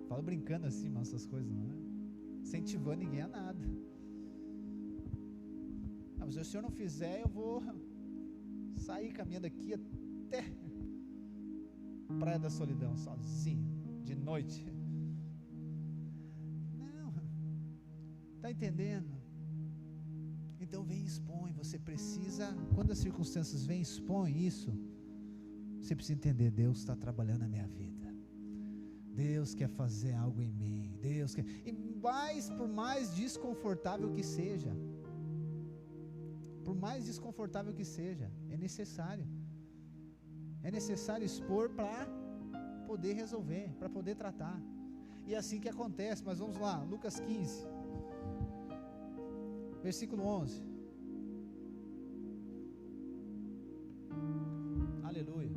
Speaker 1: Falo brincando assim, mas essas coisas não é incentivando ninguém a nada. Mas se o Senhor não fizer, eu vou sair caminhando aqui até Praia da Solidão, sozinho, de noite. Não, está entendendo? Então vem e expõe. Você precisa, quando as circunstâncias vêm, expõe isso. Você precisa entender, Deus está trabalhando na minha vida. Deus quer fazer algo em mim. Deus quer, e por mais desconfortável que seja, é necessário. É necessário expor para poder resolver, para poder tratar. E é assim que acontece. Mas vamos lá, Lucas 15, versículo 11. Aleluia.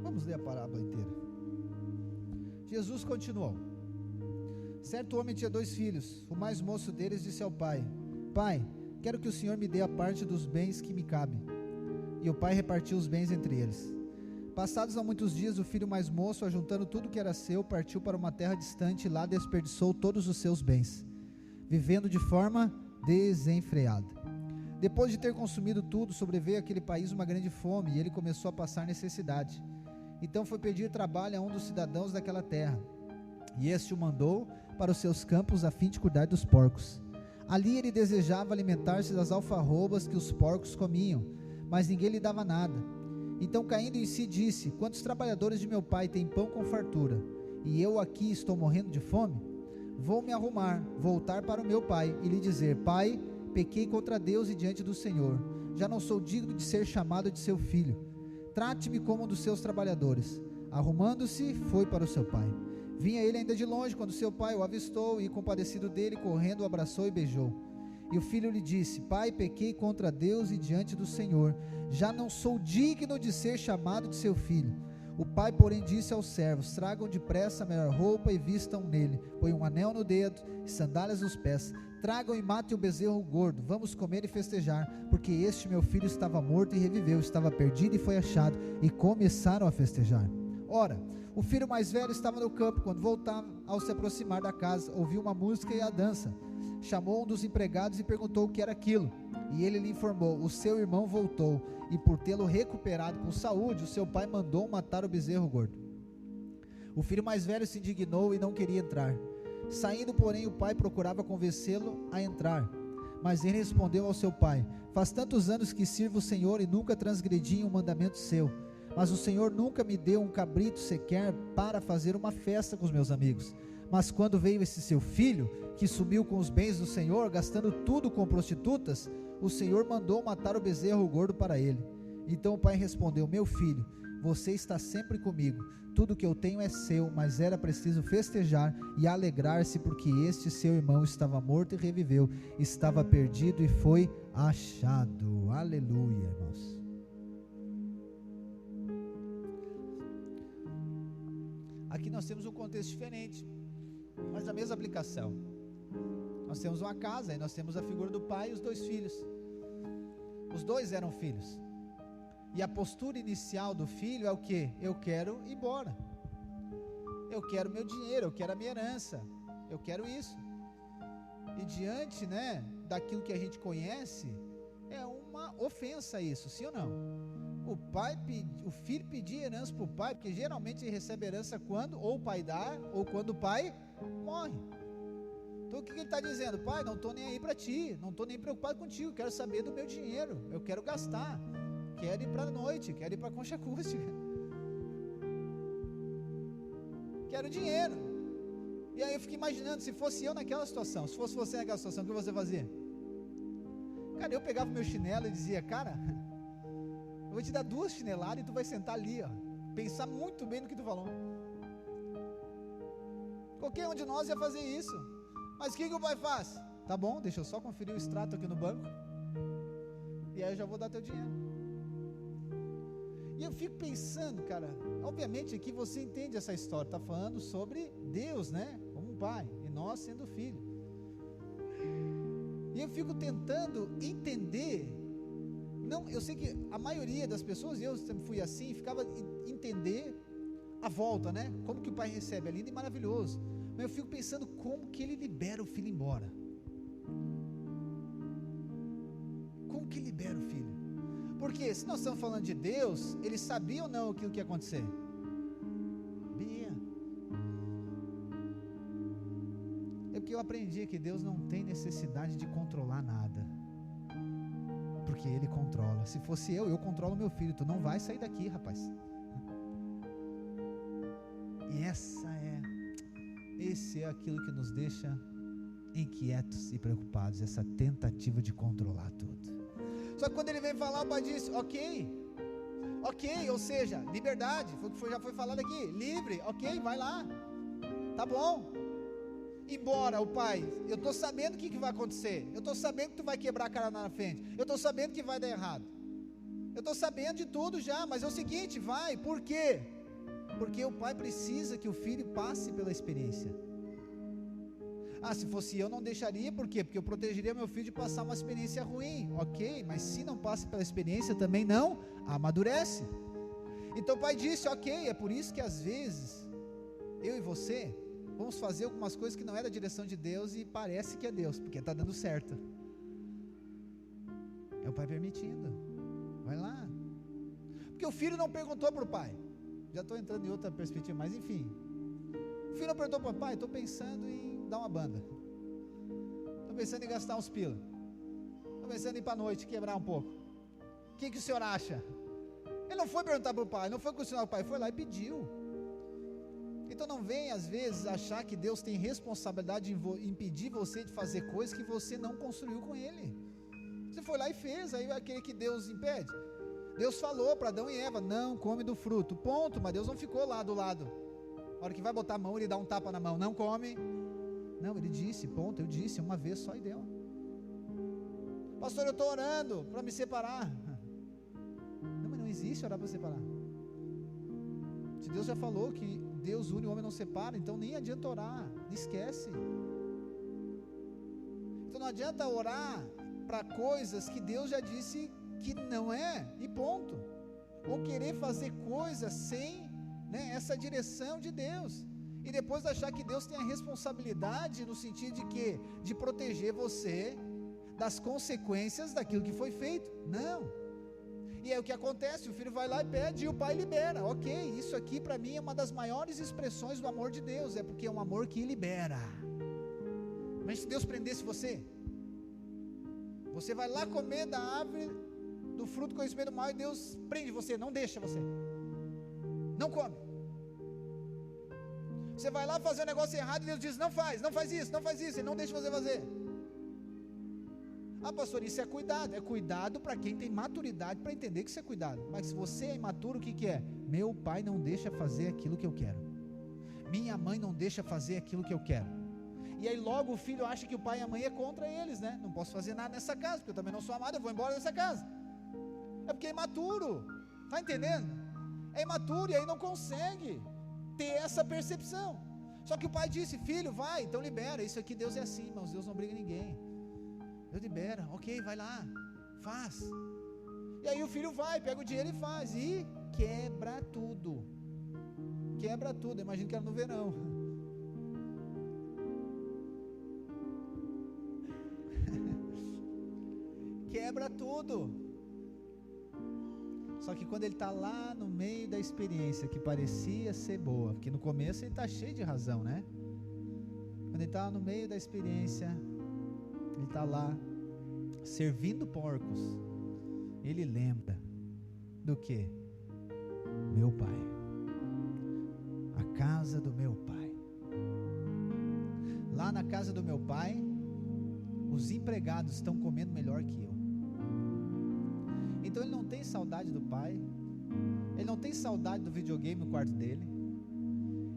Speaker 1: Vamos ler a parábola inteira. Jesus continuou: certo homem tinha 2 filhos. O mais moço deles disse ao pai: Pai, quero que o Senhor me dê a parte dos bens que me cabem. E o pai repartiu os bens entre eles. Passados há muitos dias, o filho mais moço, ajuntando tudo que era seu, partiu para uma terra distante e lá desperdiçou todos os seus bens, vivendo de forma desenfreada. Depois de ter consumido tudo, sobreveio àquele país uma grande fome e ele começou a passar necessidade. Então foi pedir trabalho a um dos cidadãos daquela terra, e este o mandou para os seus campos a fim de cuidar dos porcos. Ali ele desejava alimentar-se das alfarrobas que os porcos comiam, mas ninguém lhe dava nada. Então, caindo em si, disse: quantos trabalhadores de meu pai têm pão com fartura, e eu aqui estou morrendo de fome? Vou me arrumar, voltar para o meu pai e lhe dizer: Pai, pequei contra Deus e diante do Senhor, já não sou digno de ser chamado de seu filho. Trate-me como um dos seus trabalhadores. Arrumando-se, foi para o seu pai. Vinha ele ainda de longe, quando seu pai o avistou, e compadecido dele, correndo, o abraçou e beijou. E o filho lhe disse: Pai, pequei contra Deus e diante do Senhor, já não sou digno de ser chamado de seu filho. O pai, porém, disse aos servos: tragam depressa a melhor roupa e vistam nele, põe um anel no dedo e sandálias nos pés, tragam e matem o bezerro gordo, vamos comer e festejar, porque este meu filho estava morto e reviveu, estava perdido e foi achado, e começaram a festejar. Ora, o filho mais velho estava no campo. Quando voltava, ao se aproximar da casa, ouviu uma música e a dança. Chamou um dos empregados e perguntou o que era aquilo, e ele lhe informou: o seu irmão voltou, e por tê-lo recuperado com saúde, o seu pai mandou matar o bezerro gordo. O filho mais velho se indignou e não queria entrar. Saindo, porém, o pai procurava convencê-lo a entrar, mas ele respondeu ao seu pai: faz tantos anos que sirvo o Senhor e nunca transgredi um mandamento seu, mas o Senhor nunca me deu um cabrito sequer para fazer uma festa com os meus amigos. Mas quando veio esse seu filho, que sumiu com os bens do Senhor, gastando tudo com prostitutas, o Senhor mandou matar o bezerro gordo para ele. Então o pai respondeu: meu filho, você está sempre comigo, tudo que eu tenho é seu, mas era preciso festejar e alegrar-se, porque este seu irmão estava morto e reviveu, estava perdido e foi achado. Aleluia, irmãos. Aqui nós temos um contexto diferente, mas a mesma aplicação. Nós temos uma casa, e nós temos a figura do pai e os 2 filhos. Os 2 eram filhos, e a postura inicial do filho é o que? Eu quero ir embora, eu quero meu dinheiro, eu quero a minha herança, eu quero isso. E diante, daquilo que a gente conhece, é uma ofensa isso, sim ou não? O filho pedir herança para o pai, porque geralmente ele recebe herança quando ou o pai dá, ou quando o pai morre. Então o que ele está dizendo? Pai, não estou nem aí para ti, não estou nem preocupado contigo, quero saber do meu dinheiro, eu quero gastar, quero ir para a noite, quero ir para a concha acústica, quero dinheiro. E aí eu fico imaginando, se fosse eu naquela situação, se fosse você naquela situação, o que você fazia? Cara, eu pegava o meu chinelo e dizia: cara, eu vou te dar 2 chineladas e tu vai sentar ali, pensar muito bem no que tu falou. Qualquer um de nós ia fazer isso. Mas o que o pai faz? Tá bom, deixa eu só conferir o extrato aqui no banco, e aí eu já vou dar teu dinheiro. E eu fico pensando, cara, obviamente aqui você entende essa história, está falando sobre Deus, né, como um pai, e nós sendo filho. E eu fico tentando entender, não, eu sei que a maioria das pessoas, eu sempre fui assim, ficava entender a volta, né, como que o pai recebe, é lindo e maravilhoso, mas eu fico pensando como que ele libera o filho embora, como que libera o filho, porque se nós estamos falando de Deus, ele sabia ou não o que ia acontecer? Sabia. É porque eu aprendi que Deus não tem necessidade de controlar nada, porque Ele controla. Se fosse eu controlo meu filho, tu não vai sair daqui, rapaz. E esse é aquilo que nos deixa inquietos e preocupados, essa tentativa de controlar tudo. Só que quando ele veio falar, o pai disse, ok, ou seja, liberdade, foi o que já foi falado aqui, livre, ok, vai lá, tá bom. Embora o pai, eu estou sabendo o que vai acontecer, eu estou sabendo que tu vai quebrar a cara na frente, eu estou sabendo que vai dar errado, eu estou sabendo de tudo já, mas é o seguinte, vai, por quê? Porque o pai precisa que o filho passe pela experiência. Se fosse eu não deixaria, por quê? Porque eu protegeria meu filho de passar uma experiência ruim, ok, mas se não passa pela experiência também não amadurece. Então o pai disse, ok, é por isso que às vezes, eu e você, vamos fazer algumas coisas que não é da direção de Deus e parece que é Deus, porque está dando certo, é o pai permitindo, vai lá, porque o filho não perguntou para o pai, já estou entrando em outra perspectiva, mas enfim, o filho não perguntou para o pai, estou pensando em dar uma banda, estou pensando em gastar uns pila, estou pensando em ir para a noite, quebrar um pouco, o que o senhor acha? Ele não foi perguntar para o pai, não foi questionar o pai, foi lá e pediu. Então não vem às vezes achar que Deus tem responsabilidade em impedir você de fazer coisas que você não construiu com Ele. Você foi lá e fez, aí aquele que Deus impede. Deus falou para Adão e Eva, não come do fruto, ponto, mas Deus não ficou lá do lado, a hora que vai botar a mão ele dá um tapa na mão, não come, não, ele disse, ponto, eu disse uma vez só e deu. Pastor, eu estou orando para me separar, não, mas não existe orar para separar, se Deus já falou que Deus une, o homem não separa, então nem adianta orar, esquece. Então não adianta orar para coisas que Deus já disse que não é, e ponto, ou querer fazer coisas sem, né, essa direção de Deus, e depois achar que Deus tem a responsabilidade, no sentido de que, de proteger você das consequências daquilo que foi feito, não. E aí o que acontece? O filho vai lá e pede e o pai libera. Ok, isso aqui para mim é uma das maiores expressões do amor de Deus, é porque é um amor que libera. Mas se Deus prendesse você, você vai lá comer da árvore do fruto do conhecimento do mal e Deus prende você, não deixa você, não come. Você vai lá fazer um negócio errado e Deus diz, não faz isso, Ele não deixa você fazer. Pastor, isso é cuidado para quem tem maturidade para entender que isso é cuidado, mas se você é imaturo, o que é? Meu pai não deixa fazer aquilo que eu quero, minha mãe não deixa fazer aquilo que eu quero, e aí logo o filho acha que o pai e a mãe é contra eles, né? Não posso fazer nada nessa casa, porque eu também não sou amado, eu vou embora dessa casa, é porque é imaturo, está entendendo? É imaturo e aí não consegue ter essa percepção, só que o pai disse, filho vai, então libera, isso aqui Deus é assim, irmãos, Deus não obriga ninguém, Deus libera, ok, vai lá, faz. E aí o filho vai, pega o dinheiro e faz, e quebra tudo, imagino que era no verão, quebra tudo, só que quando ele está lá no meio da experiência, que parecia ser boa, porque no começo ele está cheio de razão, né? Quando ele está no meio da experiência, ele está lá servindo porcos, ele lembra do que? Meu pai, a casa do meu pai, lá na casa do meu pai os empregados estão comendo melhor que eu. Então ele não tem saudade do pai, ele não tem saudade do videogame no quarto dele,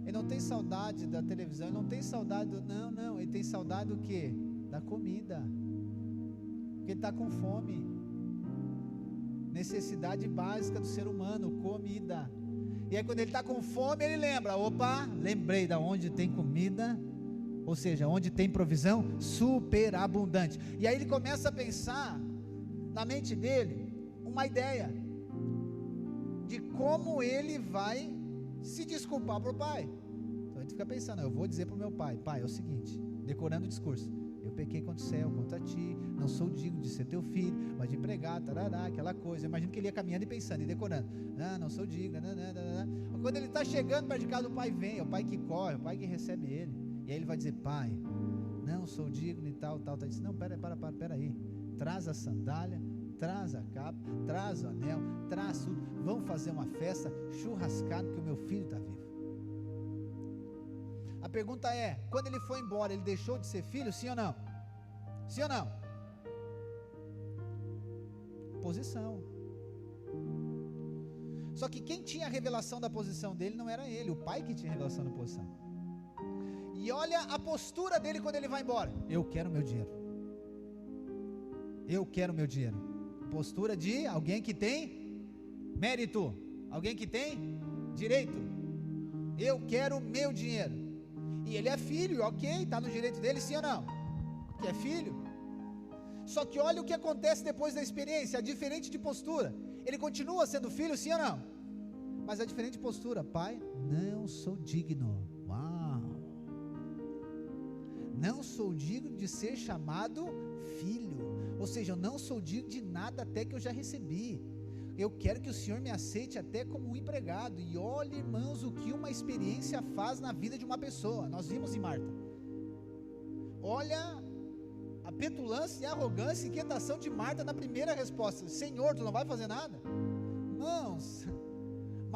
Speaker 1: ele não tem saudade da televisão, ele não tem saudade do, não, ele tem saudade do que? Da comida, porque ele está com fome. necessidade básica do ser humano, comida. E aí quando ele está com fome, ele lembra, opa, lembrei da onde tem comida, ou seja, onde tem provisão superabundante. E aí ele começa a pensar, na mente dele, uma ideia, de como ele vai se desculpar para o pai. Então ele fica pensando, eu vou dizer para o meu pai, pai, é o seguinte, decorando o discurso, eu pequei contra o céu, contra ti, não sou digno de ser teu filho, mas de pregar, tarará, aquela coisa. Eu imagino que ele ia caminhando e pensando, e decorando, não sou digno, quando ele está chegando perto de casa, o pai vem, é o pai que corre, o pai que recebe ele, e aí ele vai dizer, pai, não sou digno e tal, ele diz, não, pera aí, traz a sandália, traz a capa, traz o anel, traz tudo, vamos fazer uma festa churrascada, que o meu filho está vivo. A pergunta é, quando ele foi embora, ele deixou de ser filho, sim ou não? Sim ou não? Posição. Só que quem tinha a revelação da posição dele não era ele, o pai que tinha a revelação da posição. E olha a postura dele quando ele vai embora, eu quero meu dinheiro, eu quero meu dinheiro. Postura de alguém que tem mérito, alguém que tem direito, eu quero meu dinheiro. E ele é filho, ok, está no direito dele, sim ou não? Que é filho. Só que olha o que acontece depois da experiência, a diferente de postura. Ele continua sendo filho, sim ou não? Mas a diferente postura, pai, não sou digno. Uau! Não sou digno de ser chamado filho. Ou seja, eu não sou digno de nada até que eu já recebi. Eu quero que o Senhor me aceite até como um empregado. E olha, irmãos, o que uma experiência faz na vida de uma pessoa. Nós vimos em Marta. Olha a petulância e a arrogância e inquietação de Marta na primeira resposta. Senhor, tu não vai fazer nada? Irmãos,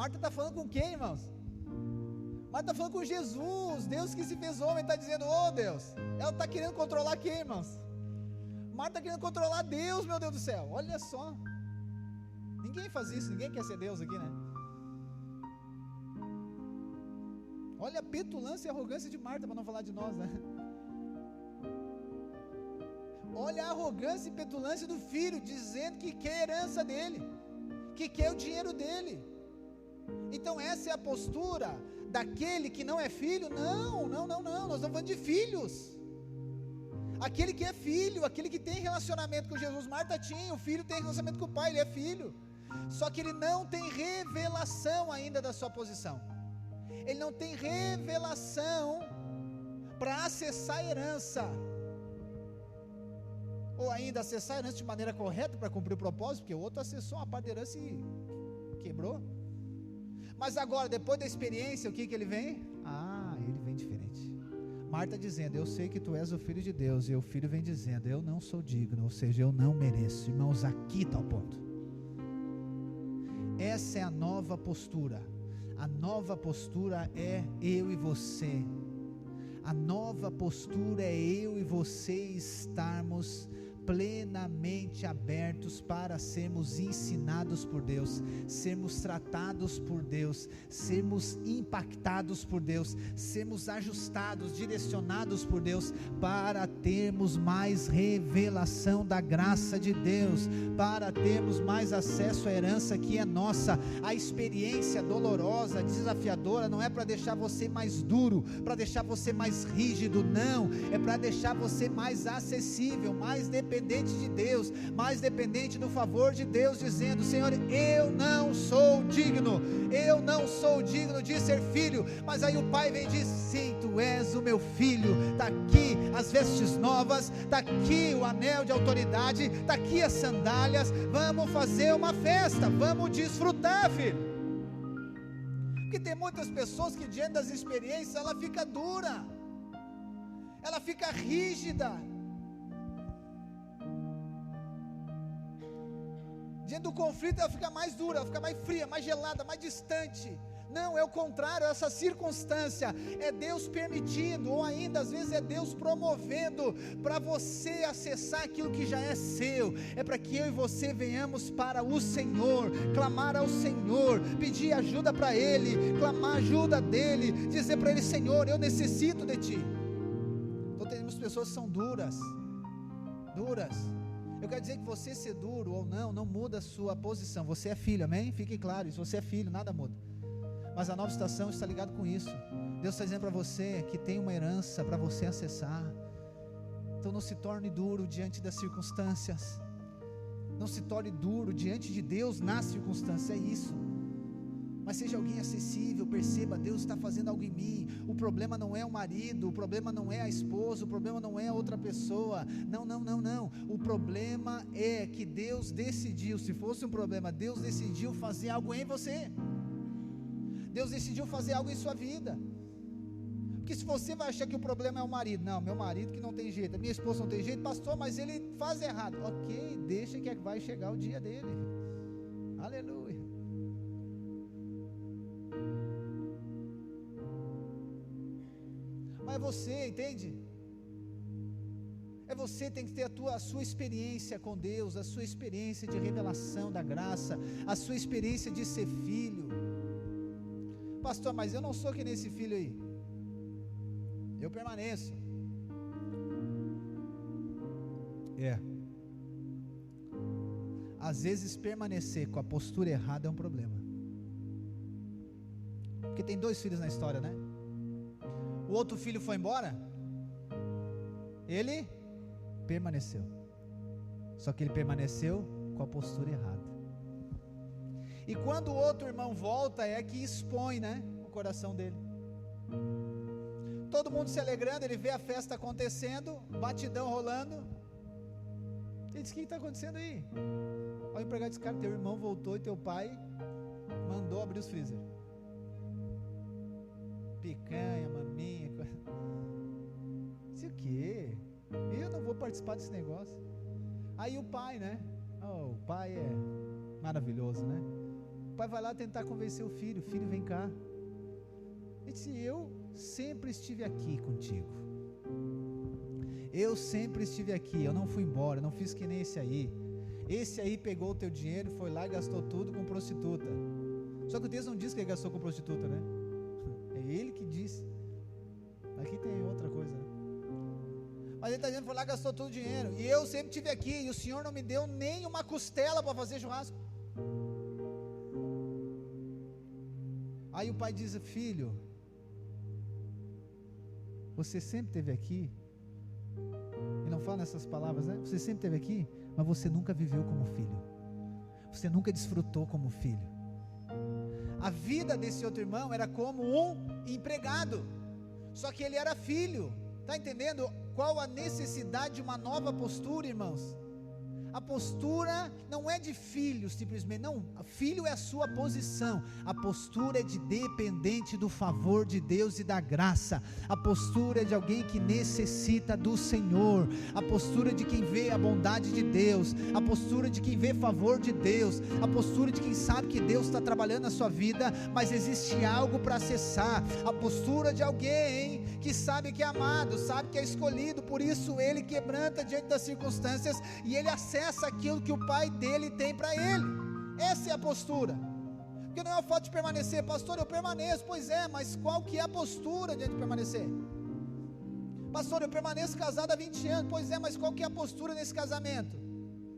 Speaker 1: Marta está falando com quem, irmãos? Marta está falando com Jesus, Deus que se fez homem, está dizendo, oh Deus, ela está querendo controlar quem, irmãos? Marta está querendo controlar Deus, meu Deus do céu, olha só. Ninguém faz isso, ninguém quer ser Deus aqui, né? Olha a petulância e arrogância de Marta, para não falar de nós, né? Olha a arrogância e petulância do filho, dizendo que quer a herança dele, que quer o dinheiro dele. Então essa é a postura daquele que não é filho? Não, nós estamos falando de filhos. Aquele que é filho, aquele que tem relacionamento com Jesus. Marta tinha, o filho tem relacionamento com o pai, ele é filho. Só que ele não tem revelação ainda da sua posição. Ele não tem revelação para acessar a herança. Ou ainda acessar a herança de maneira correta para cumprir o propósito, porque o outro acessou uma parte da herança e quebrou. Mas agora, depois da experiência, o que ele vem? Ele vem diferente. Marta dizendo, eu sei que tu és o filho de Deus, e o filho vem dizendo, eu não sou digno, ou seja, eu não mereço. Irmãos, aqui está o ponto. Essa é a nova postura. A nova postura é eu e você. A nova postura é eu e você estarmos plenamente abertos para sermos ensinados por Deus, sermos tratados por Deus, sermos impactados por Deus, sermos ajustados, direcionados por Deus, para termos mais revelação da graça de Deus, para termos mais acesso à herança que é nossa. A experiência dolorosa, desafiadora, não é para deixar você mais duro, para deixar você mais rígido, não, é para deixar você mais acessível, mais dependente de Deus, mais dependente do favor de Deus, dizendo, Senhor, eu não sou digno de ser filho, mas aí o pai vem e diz, sim, tu és o meu filho, está aqui as vestes novas, está aqui o anel de autoridade, está aqui as sandálias, vamos fazer uma festa, vamos desfrutar, filho. Porque tem muitas pessoas que diante das experiências, ela fica dura, ela fica rígida, diante do conflito ela fica mais dura, ela fica mais fria, mais gelada, mais distante. Não, é o contrário, essa circunstância é Deus permitindo, ou ainda às vezes é Deus promovendo para você acessar aquilo que já é seu. É para que eu e você venhamos para o Senhor, clamar ao Senhor, pedir ajuda para Ele, clamar ajuda dEle, dizer para Ele, Senhor, eu necessito de Ti. Então temos pessoas que são duras, Eu quero dizer que você ser duro ou não muda a sua posição. Você é filho, amém? Fique claro, se você é filho, nada muda. Mas a nova estação está ligada com isso. Deus está dizendo para você que tem uma herança para você acessar. Então não se torne duro diante das circunstâncias. Não se torne duro diante de Deus nas circunstâncias, é isso. Mas seja alguém acessível, perceba, Deus está fazendo algo em mim. O problema não é o marido, o problema não é a esposa, o problema não é a outra pessoa. Não. O problema é que Deus decidiu, se fosse um problema, Deus decidiu fazer algo em você. Deus decidiu fazer algo em sua vida. Porque se você vai achar que o problema é o marido, não, meu marido que não tem jeito, a minha esposa não tem jeito, pastor, mas ele faz errado. Ok, deixa que vai chegar o dia dele. Aleluia. Mas é você, entende? É você que tem que ter a sua experiência com Deus, a sua experiência de revelação da graça, a sua experiência de ser filho. Pastor, mas eu não sou que nem esse filho aí. Eu permaneço. Às vezes permanecer com a postura errada é um problema. Porque tem 2 filhos na história, né? O outro filho foi embora, ele permaneceu. Só que ele permaneceu com a postura errada. E quando o outro irmão volta, é que expõe, né, o coração dele. Todo mundo se alegrando, ele vê a festa acontecendo, batidão rolando. Ele diz: o que está acontecendo aí? Olha o empregado desse cara: teu irmão voltou e teu pai mandou abrir os freezer. Picanha, maminha. Isso o quê? Eu não vou participar desse negócio. Aí o pai, né? O pai é maravilhoso, né? O pai vai lá tentar convencer o filho: filho, vem cá. Ele disse: eu sempre estive aqui contigo. Eu sempre estive aqui, eu não fui embora, eu não fiz que nem esse aí. Esse aí pegou o teu dinheiro, foi lá e gastou tudo com prostituta. Só que o texto não diz que ele gastou com prostituta, né? É ele que disse. Aqui tem outra coisa, né? Mas ele está dizendo: foi lá e gastou todo o dinheiro. E eu sempre estive aqui, e o Senhor não me deu nem uma costela para fazer churrasco. Aí o pai diz: filho, você sempre esteve aqui. E não fala nessas palavras, né? Você sempre esteve aqui, mas você nunca viveu como filho. Você nunca desfrutou como filho. A vida desse outro irmão era como um empregado, só que ele era filho. Está entendendo qual a necessidade de uma nova postura, irmãos? A postura não é de filho simplesmente, não, filho é a sua posição, a postura é de dependente do favor de Deus e da graça, a postura é de alguém que necessita do Senhor, a postura de quem vê a bondade de Deus, a postura de quem vê favor de Deus, a postura de quem sabe que Deus está trabalhando na sua vida, mas existe algo para acessar, a postura de alguém que sabe que é amado, sabe que é escolhido, por isso ele quebranta diante das circunstâncias, e ele acessa aquilo que o pai dele tem para ele. Essa é a postura. Porque não é o fato de permanecer: pastor, eu permaneço. Pois é, mas qual que é a postura diante de permanecer? Pastor, eu permaneço casado há 20 anos. Pois é, mas qual que é a postura nesse casamento?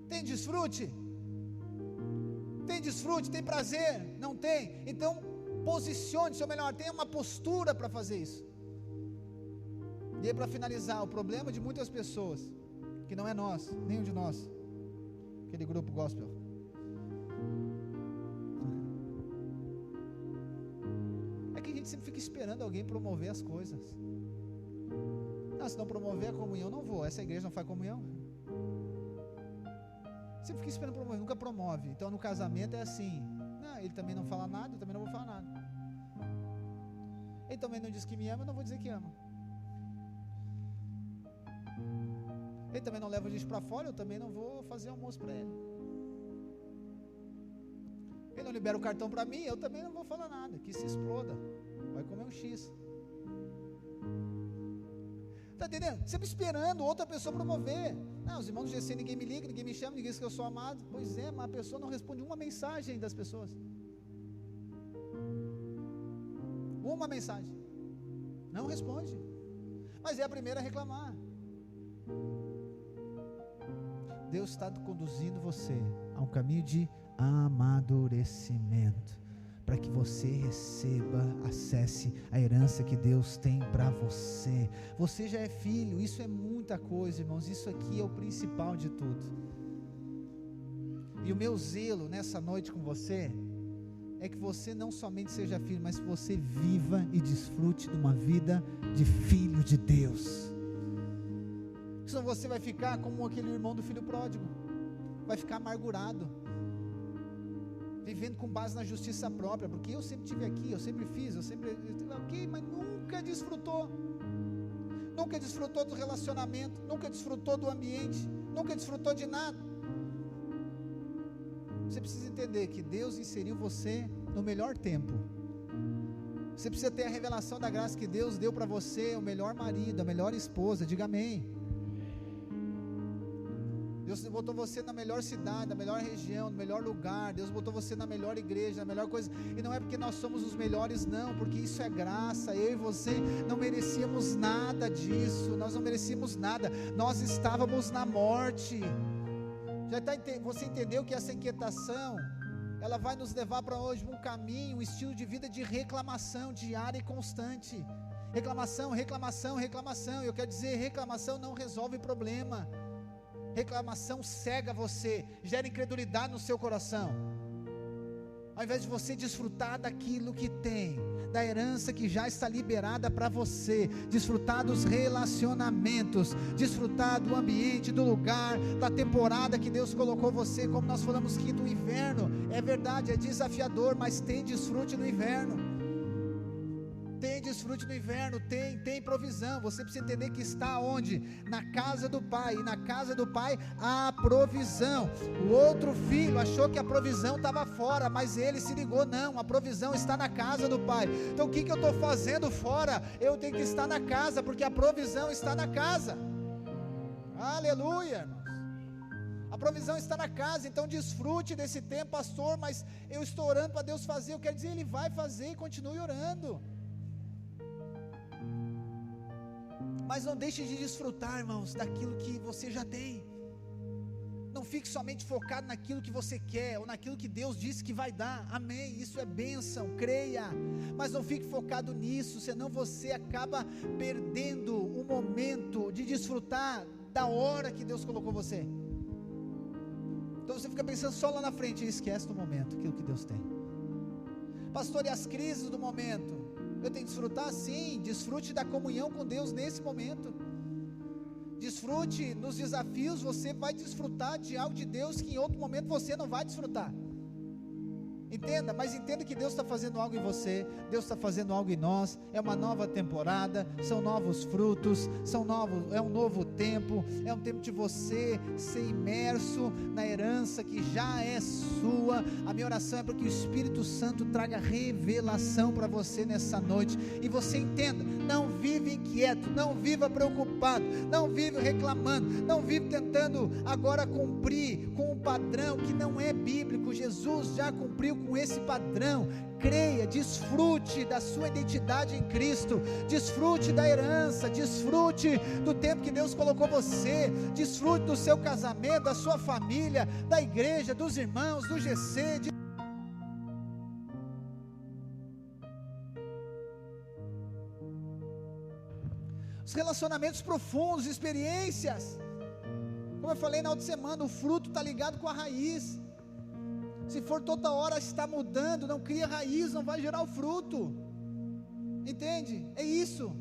Speaker 1: Tem desfrute? Tem desfrute? Tem prazer? Não tem? Então posicione-se, ou melhor, tenha uma postura para fazer isso. E aí, para finalizar, o problema de muitas pessoas, que não é nós, nenhum de nós, aquele grupo gospel, é que a gente sempre fica esperando alguém promover as coisas. Não, se não promover a comunhão, não vou. Essa igreja não faz comunhão. Sempre fica esperando promover, nunca promove. Então no casamento é assim: não, ele também não fala nada, eu também não vou falar nada. Ele também não diz que me ama, eu não vou dizer que ama. Ele também não leva a gente para fora, eu também não vou fazer almoço para ele. Ele não libera o cartão para mim, eu também não vou falar nada. Que se exploda, vai comer um X. Está entendendo? Sempre esperando outra pessoa promover. Não, os irmãos do GC, ninguém me liga, ninguém me chama, ninguém diz que eu sou amado. Pois é, mas a pessoa não responde uma mensagem das pessoas. Uma mensagem. Não responde. Mas é a primeira a reclamar. Deus está conduzindo você a um caminho de amadurecimento, para que você receba, acesse a herança que Deus tem para você. Você já é filho, isso é muita coisa, irmãos, isso aqui é o principal de tudo. E o meu zelo nessa noite com você, é que você não somente seja filho, mas que você viva e desfrute de uma vida de filho de Deus. Senão você vai ficar como aquele irmão do filho pródigo, vai ficar amargurado, vivendo com base na justiça própria, porque eu sempre estive aqui, eu sempre fiz, ok, mas nunca desfrutou do relacionamento, nunca desfrutou do ambiente, nunca desfrutou de nada. Você precisa entender que Deus inseriu você no melhor tempo. Você precisa ter a revelação da graça que Deus deu para você, o melhor marido, a melhor esposa, diga amém. Deus botou você na melhor cidade, na melhor região, no melhor lugar. Deus botou você na melhor igreja, na melhor coisa. E não é porque nós somos os melhores, não, porque isso é graça. Eu e você não merecíamos nada disso, nós não merecíamos nada, nós estávamos na morte. Você entendeu que essa inquietação, ela vai nos levar para hoje um caminho, um estilo de vida de reclamação diária e constante. Reclamação, reclamação, reclamação. Eu quero dizer, reclamação não resolve problema. Reclamação cega você, gera incredulidade no seu coração. Ao invés de você desfrutar daquilo que tem, da herança que já está liberada para você, desfrutar dos relacionamentos, desfrutar do ambiente, do lugar, da temporada que Deus colocou você, como nós falamos aqui do inverno, é verdade, é desafiador, mas tem desfrute no inverno. Tem desfrute no inverno, tem provisão. Você precisa entender que está onde? Na casa do Pai, e na casa do Pai há provisão. O outro filho achou que a provisão estava fora, mas ele se ligou, não, a provisão está na casa do Pai. Então o que eu estou fazendo fora? Eu tenho que estar na casa, porque a provisão está na casa. Aleluia, irmãos. A provisão está na casa, então desfrute desse tempo, pastor, mas eu estou orando para Deus fazer. Eu quero dizer, Ele vai fazer, e continue orando. Mas não deixe de desfrutar, irmãos, daquilo que você já tem. Não fique somente focado naquilo que você quer, ou naquilo que Deus disse que vai dar, amém, isso é bênção, creia, mas não fique focado nisso, senão você acaba perdendo o momento de desfrutar da hora que Deus colocou você. Então você fica pensando só lá na frente e esquece do momento, aquilo que Deus tem. Pastor, e as crises do momento? Eu tenho que desfrutar? Sim, desfrute da comunhão com Deus nesse momento, desfrute nos desafios, você vai desfrutar de algo de Deus que em outro momento você não vai desfrutar. Entenda, mas entenda que Deus está fazendo algo em você, Deus está fazendo algo em nós, é uma nova temporada, são novos frutos, é um novo tempo, é um tempo de você ser imerso na herança que já é sua. A minha oração é para que o Espírito Santo traga revelação para você nessa noite, e você entenda, não vive inquieto, não viva preocupado, não vive reclamando, não vive tentando agora cumprir com um padrão que não é bíblico. Jesus já cumpriu com esse padrão. Creia, desfrute da sua identidade em Cristo, desfrute da herança, desfrute do tempo que Deus colocou você, desfrute do seu casamento, da sua família, da igreja, dos irmãos, do GC, os relacionamentos profundos, experiências. Como eu falei na outra semana, o fruto está ligado com a raiz. Se for toda hora está mudando, não cria raiz, não vai gerar o fruto. Entende? É isso.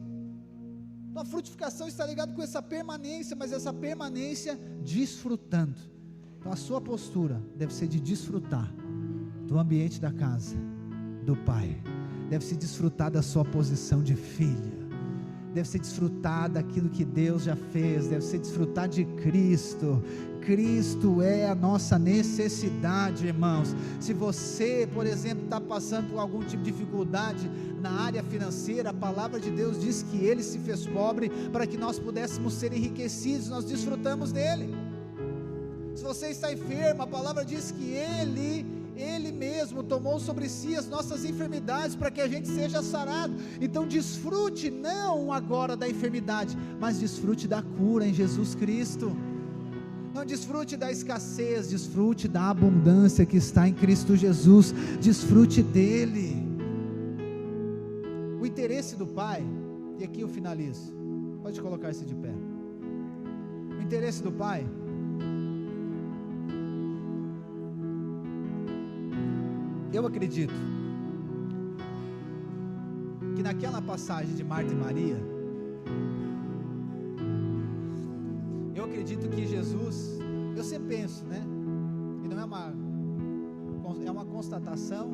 Speaker 1: Então a frutificação está ligada com essa permanência, mas essa permanência desfrutando. Então a sua postura deve ser de desfrutar do ambiente da casa do Pai, deve se desfrutar da sua posição de filho, deve ser desfrutar daquilo que Deus já fez, deve ser desfrutar de Cristo. Cristo é a nossa necessidade, irmãos. Se você, por exemplo, está passando por algum tipo de dificuldade na área financeira, a palavra de Deus diz que Ele se fez pobre para que nós pudéssemos ser enriquecidos, nós desfrutamos dele. Se você está enfermo, a palavra diz que Ele mesmo tomou sobre si as nossas enfermidades para que a gente seja sarado. Então desfrute não agora da enfermidade, mas desfrute da cura em Jesus Cristo. Não desfrute da escassez, desfrute da abundância que está em Cristo Jesus, desfrute dele. O interesse do Pai, e aqui eu finalizo, pode colocar-se de pé. O interesse do Pai eu acredito que naquela passagem de Marta e Maria, eu acredito que Jesus, eu sempre penso, né? E não é uma constatação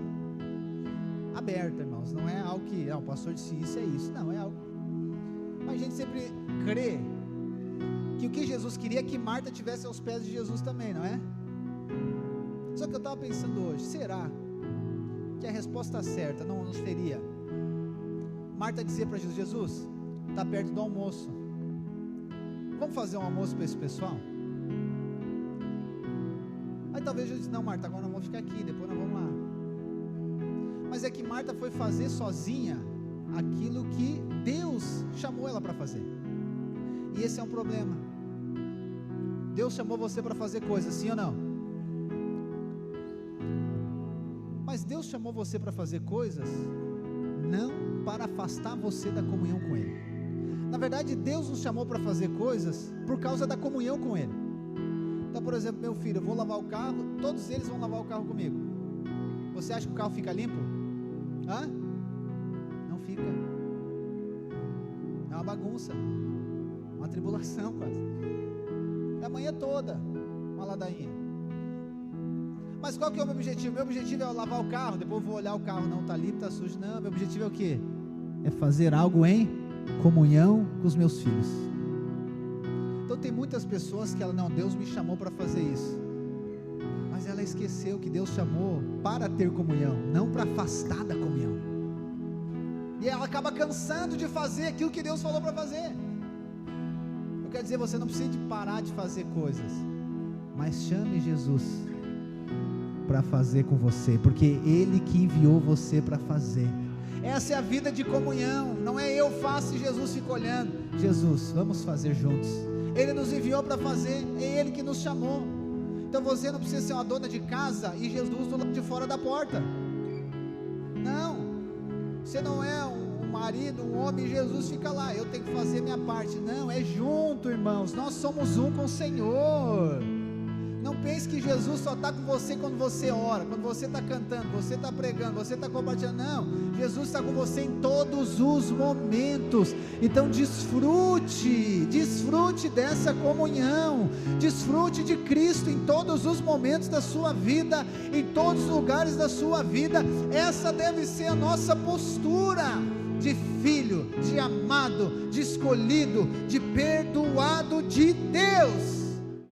Speaker 1: aberta, irmãos. Não é algo que, o pastor disse isso, é isso. Não, é algo. Mas a gente sempre crê que o que Jesus queria é que Marta tivesse aos pés de Jesus também, não é? Só que eu estava pensando hoje, será que a resposta certa não seria Marta dizer para Jesus: Jesus, está perto do almoço, vamos fazer um almoço para esse pessoal? Aí talvez Jesus disse: não, Marta, agora nós vamos ficar aqui, depois nós vamos lá. Mas é que Marta foi fazer sozinha aquilo que Deus chamou ela para fazer, e esse é um problema. Deus chamou você para fazer coisas, sim ou não? Mas Deus chamou você para fazer coisas não para afastar você da comunhão com Ele. Na verdade, Deus nos chamou para fazer coisas por causa da comunhão com Ele. Então, por exemplo, meu filho, eu vou lavar o carro, todos eles vão lavar o carro comigo. Você acha que o carro fica limpo? Hã? Não fica. É uma bagunça, uma tribulação quase. É a manhã toda uma ladainha. Mas qual que é o meu objetivo? Meu objetivo é lavar o carro, depois eu vou olhar o carro, não está limpo, está sujo. Não, meu objetivo é o quê? É fazer algo em comunhão com os meus filhos. Então tem muitas pessoas que não, Deus me chamou para fazer isso, mas ela esqueceu que Deus chamou para ter comunhão, não para afastar da comunhão, e ela acaba cansando de fazer aquilo que Deus falou para fazer. Eu quero dizer, você não precisa de parar de fazer coisas, mas chame Jesus para fazer com você, porque Ele que enviou você para fazer. Essa é a vida de comunhão. Não é eu faço e Jesus fica olhando. Jesus, vamos fazer juntos. Ele nos enviou para fazer, é Ele que nos chamou. Então você não precisa ser uma dona de casa e Jesus do lado de fora da porta. Não, você não é um marido, um homem, e Jesus fica lá, eu tenho que fazer minha parte. Não, é junto, irmãos. Nós somos um com o Senhor. Não pense que Jesus só está com você quando você ora, quando você está cantando, você está pregando, você está compartilhando. Não, Jesus está com você em todos os momentos. Então desfrute dessa comunhão, desfrute de Cristo em todos os momentos da sua vida, em todos os lugares da sua vida. Essa deve ser a nossa postura de filho, de amado, de escolhido, de perdoado de Deus.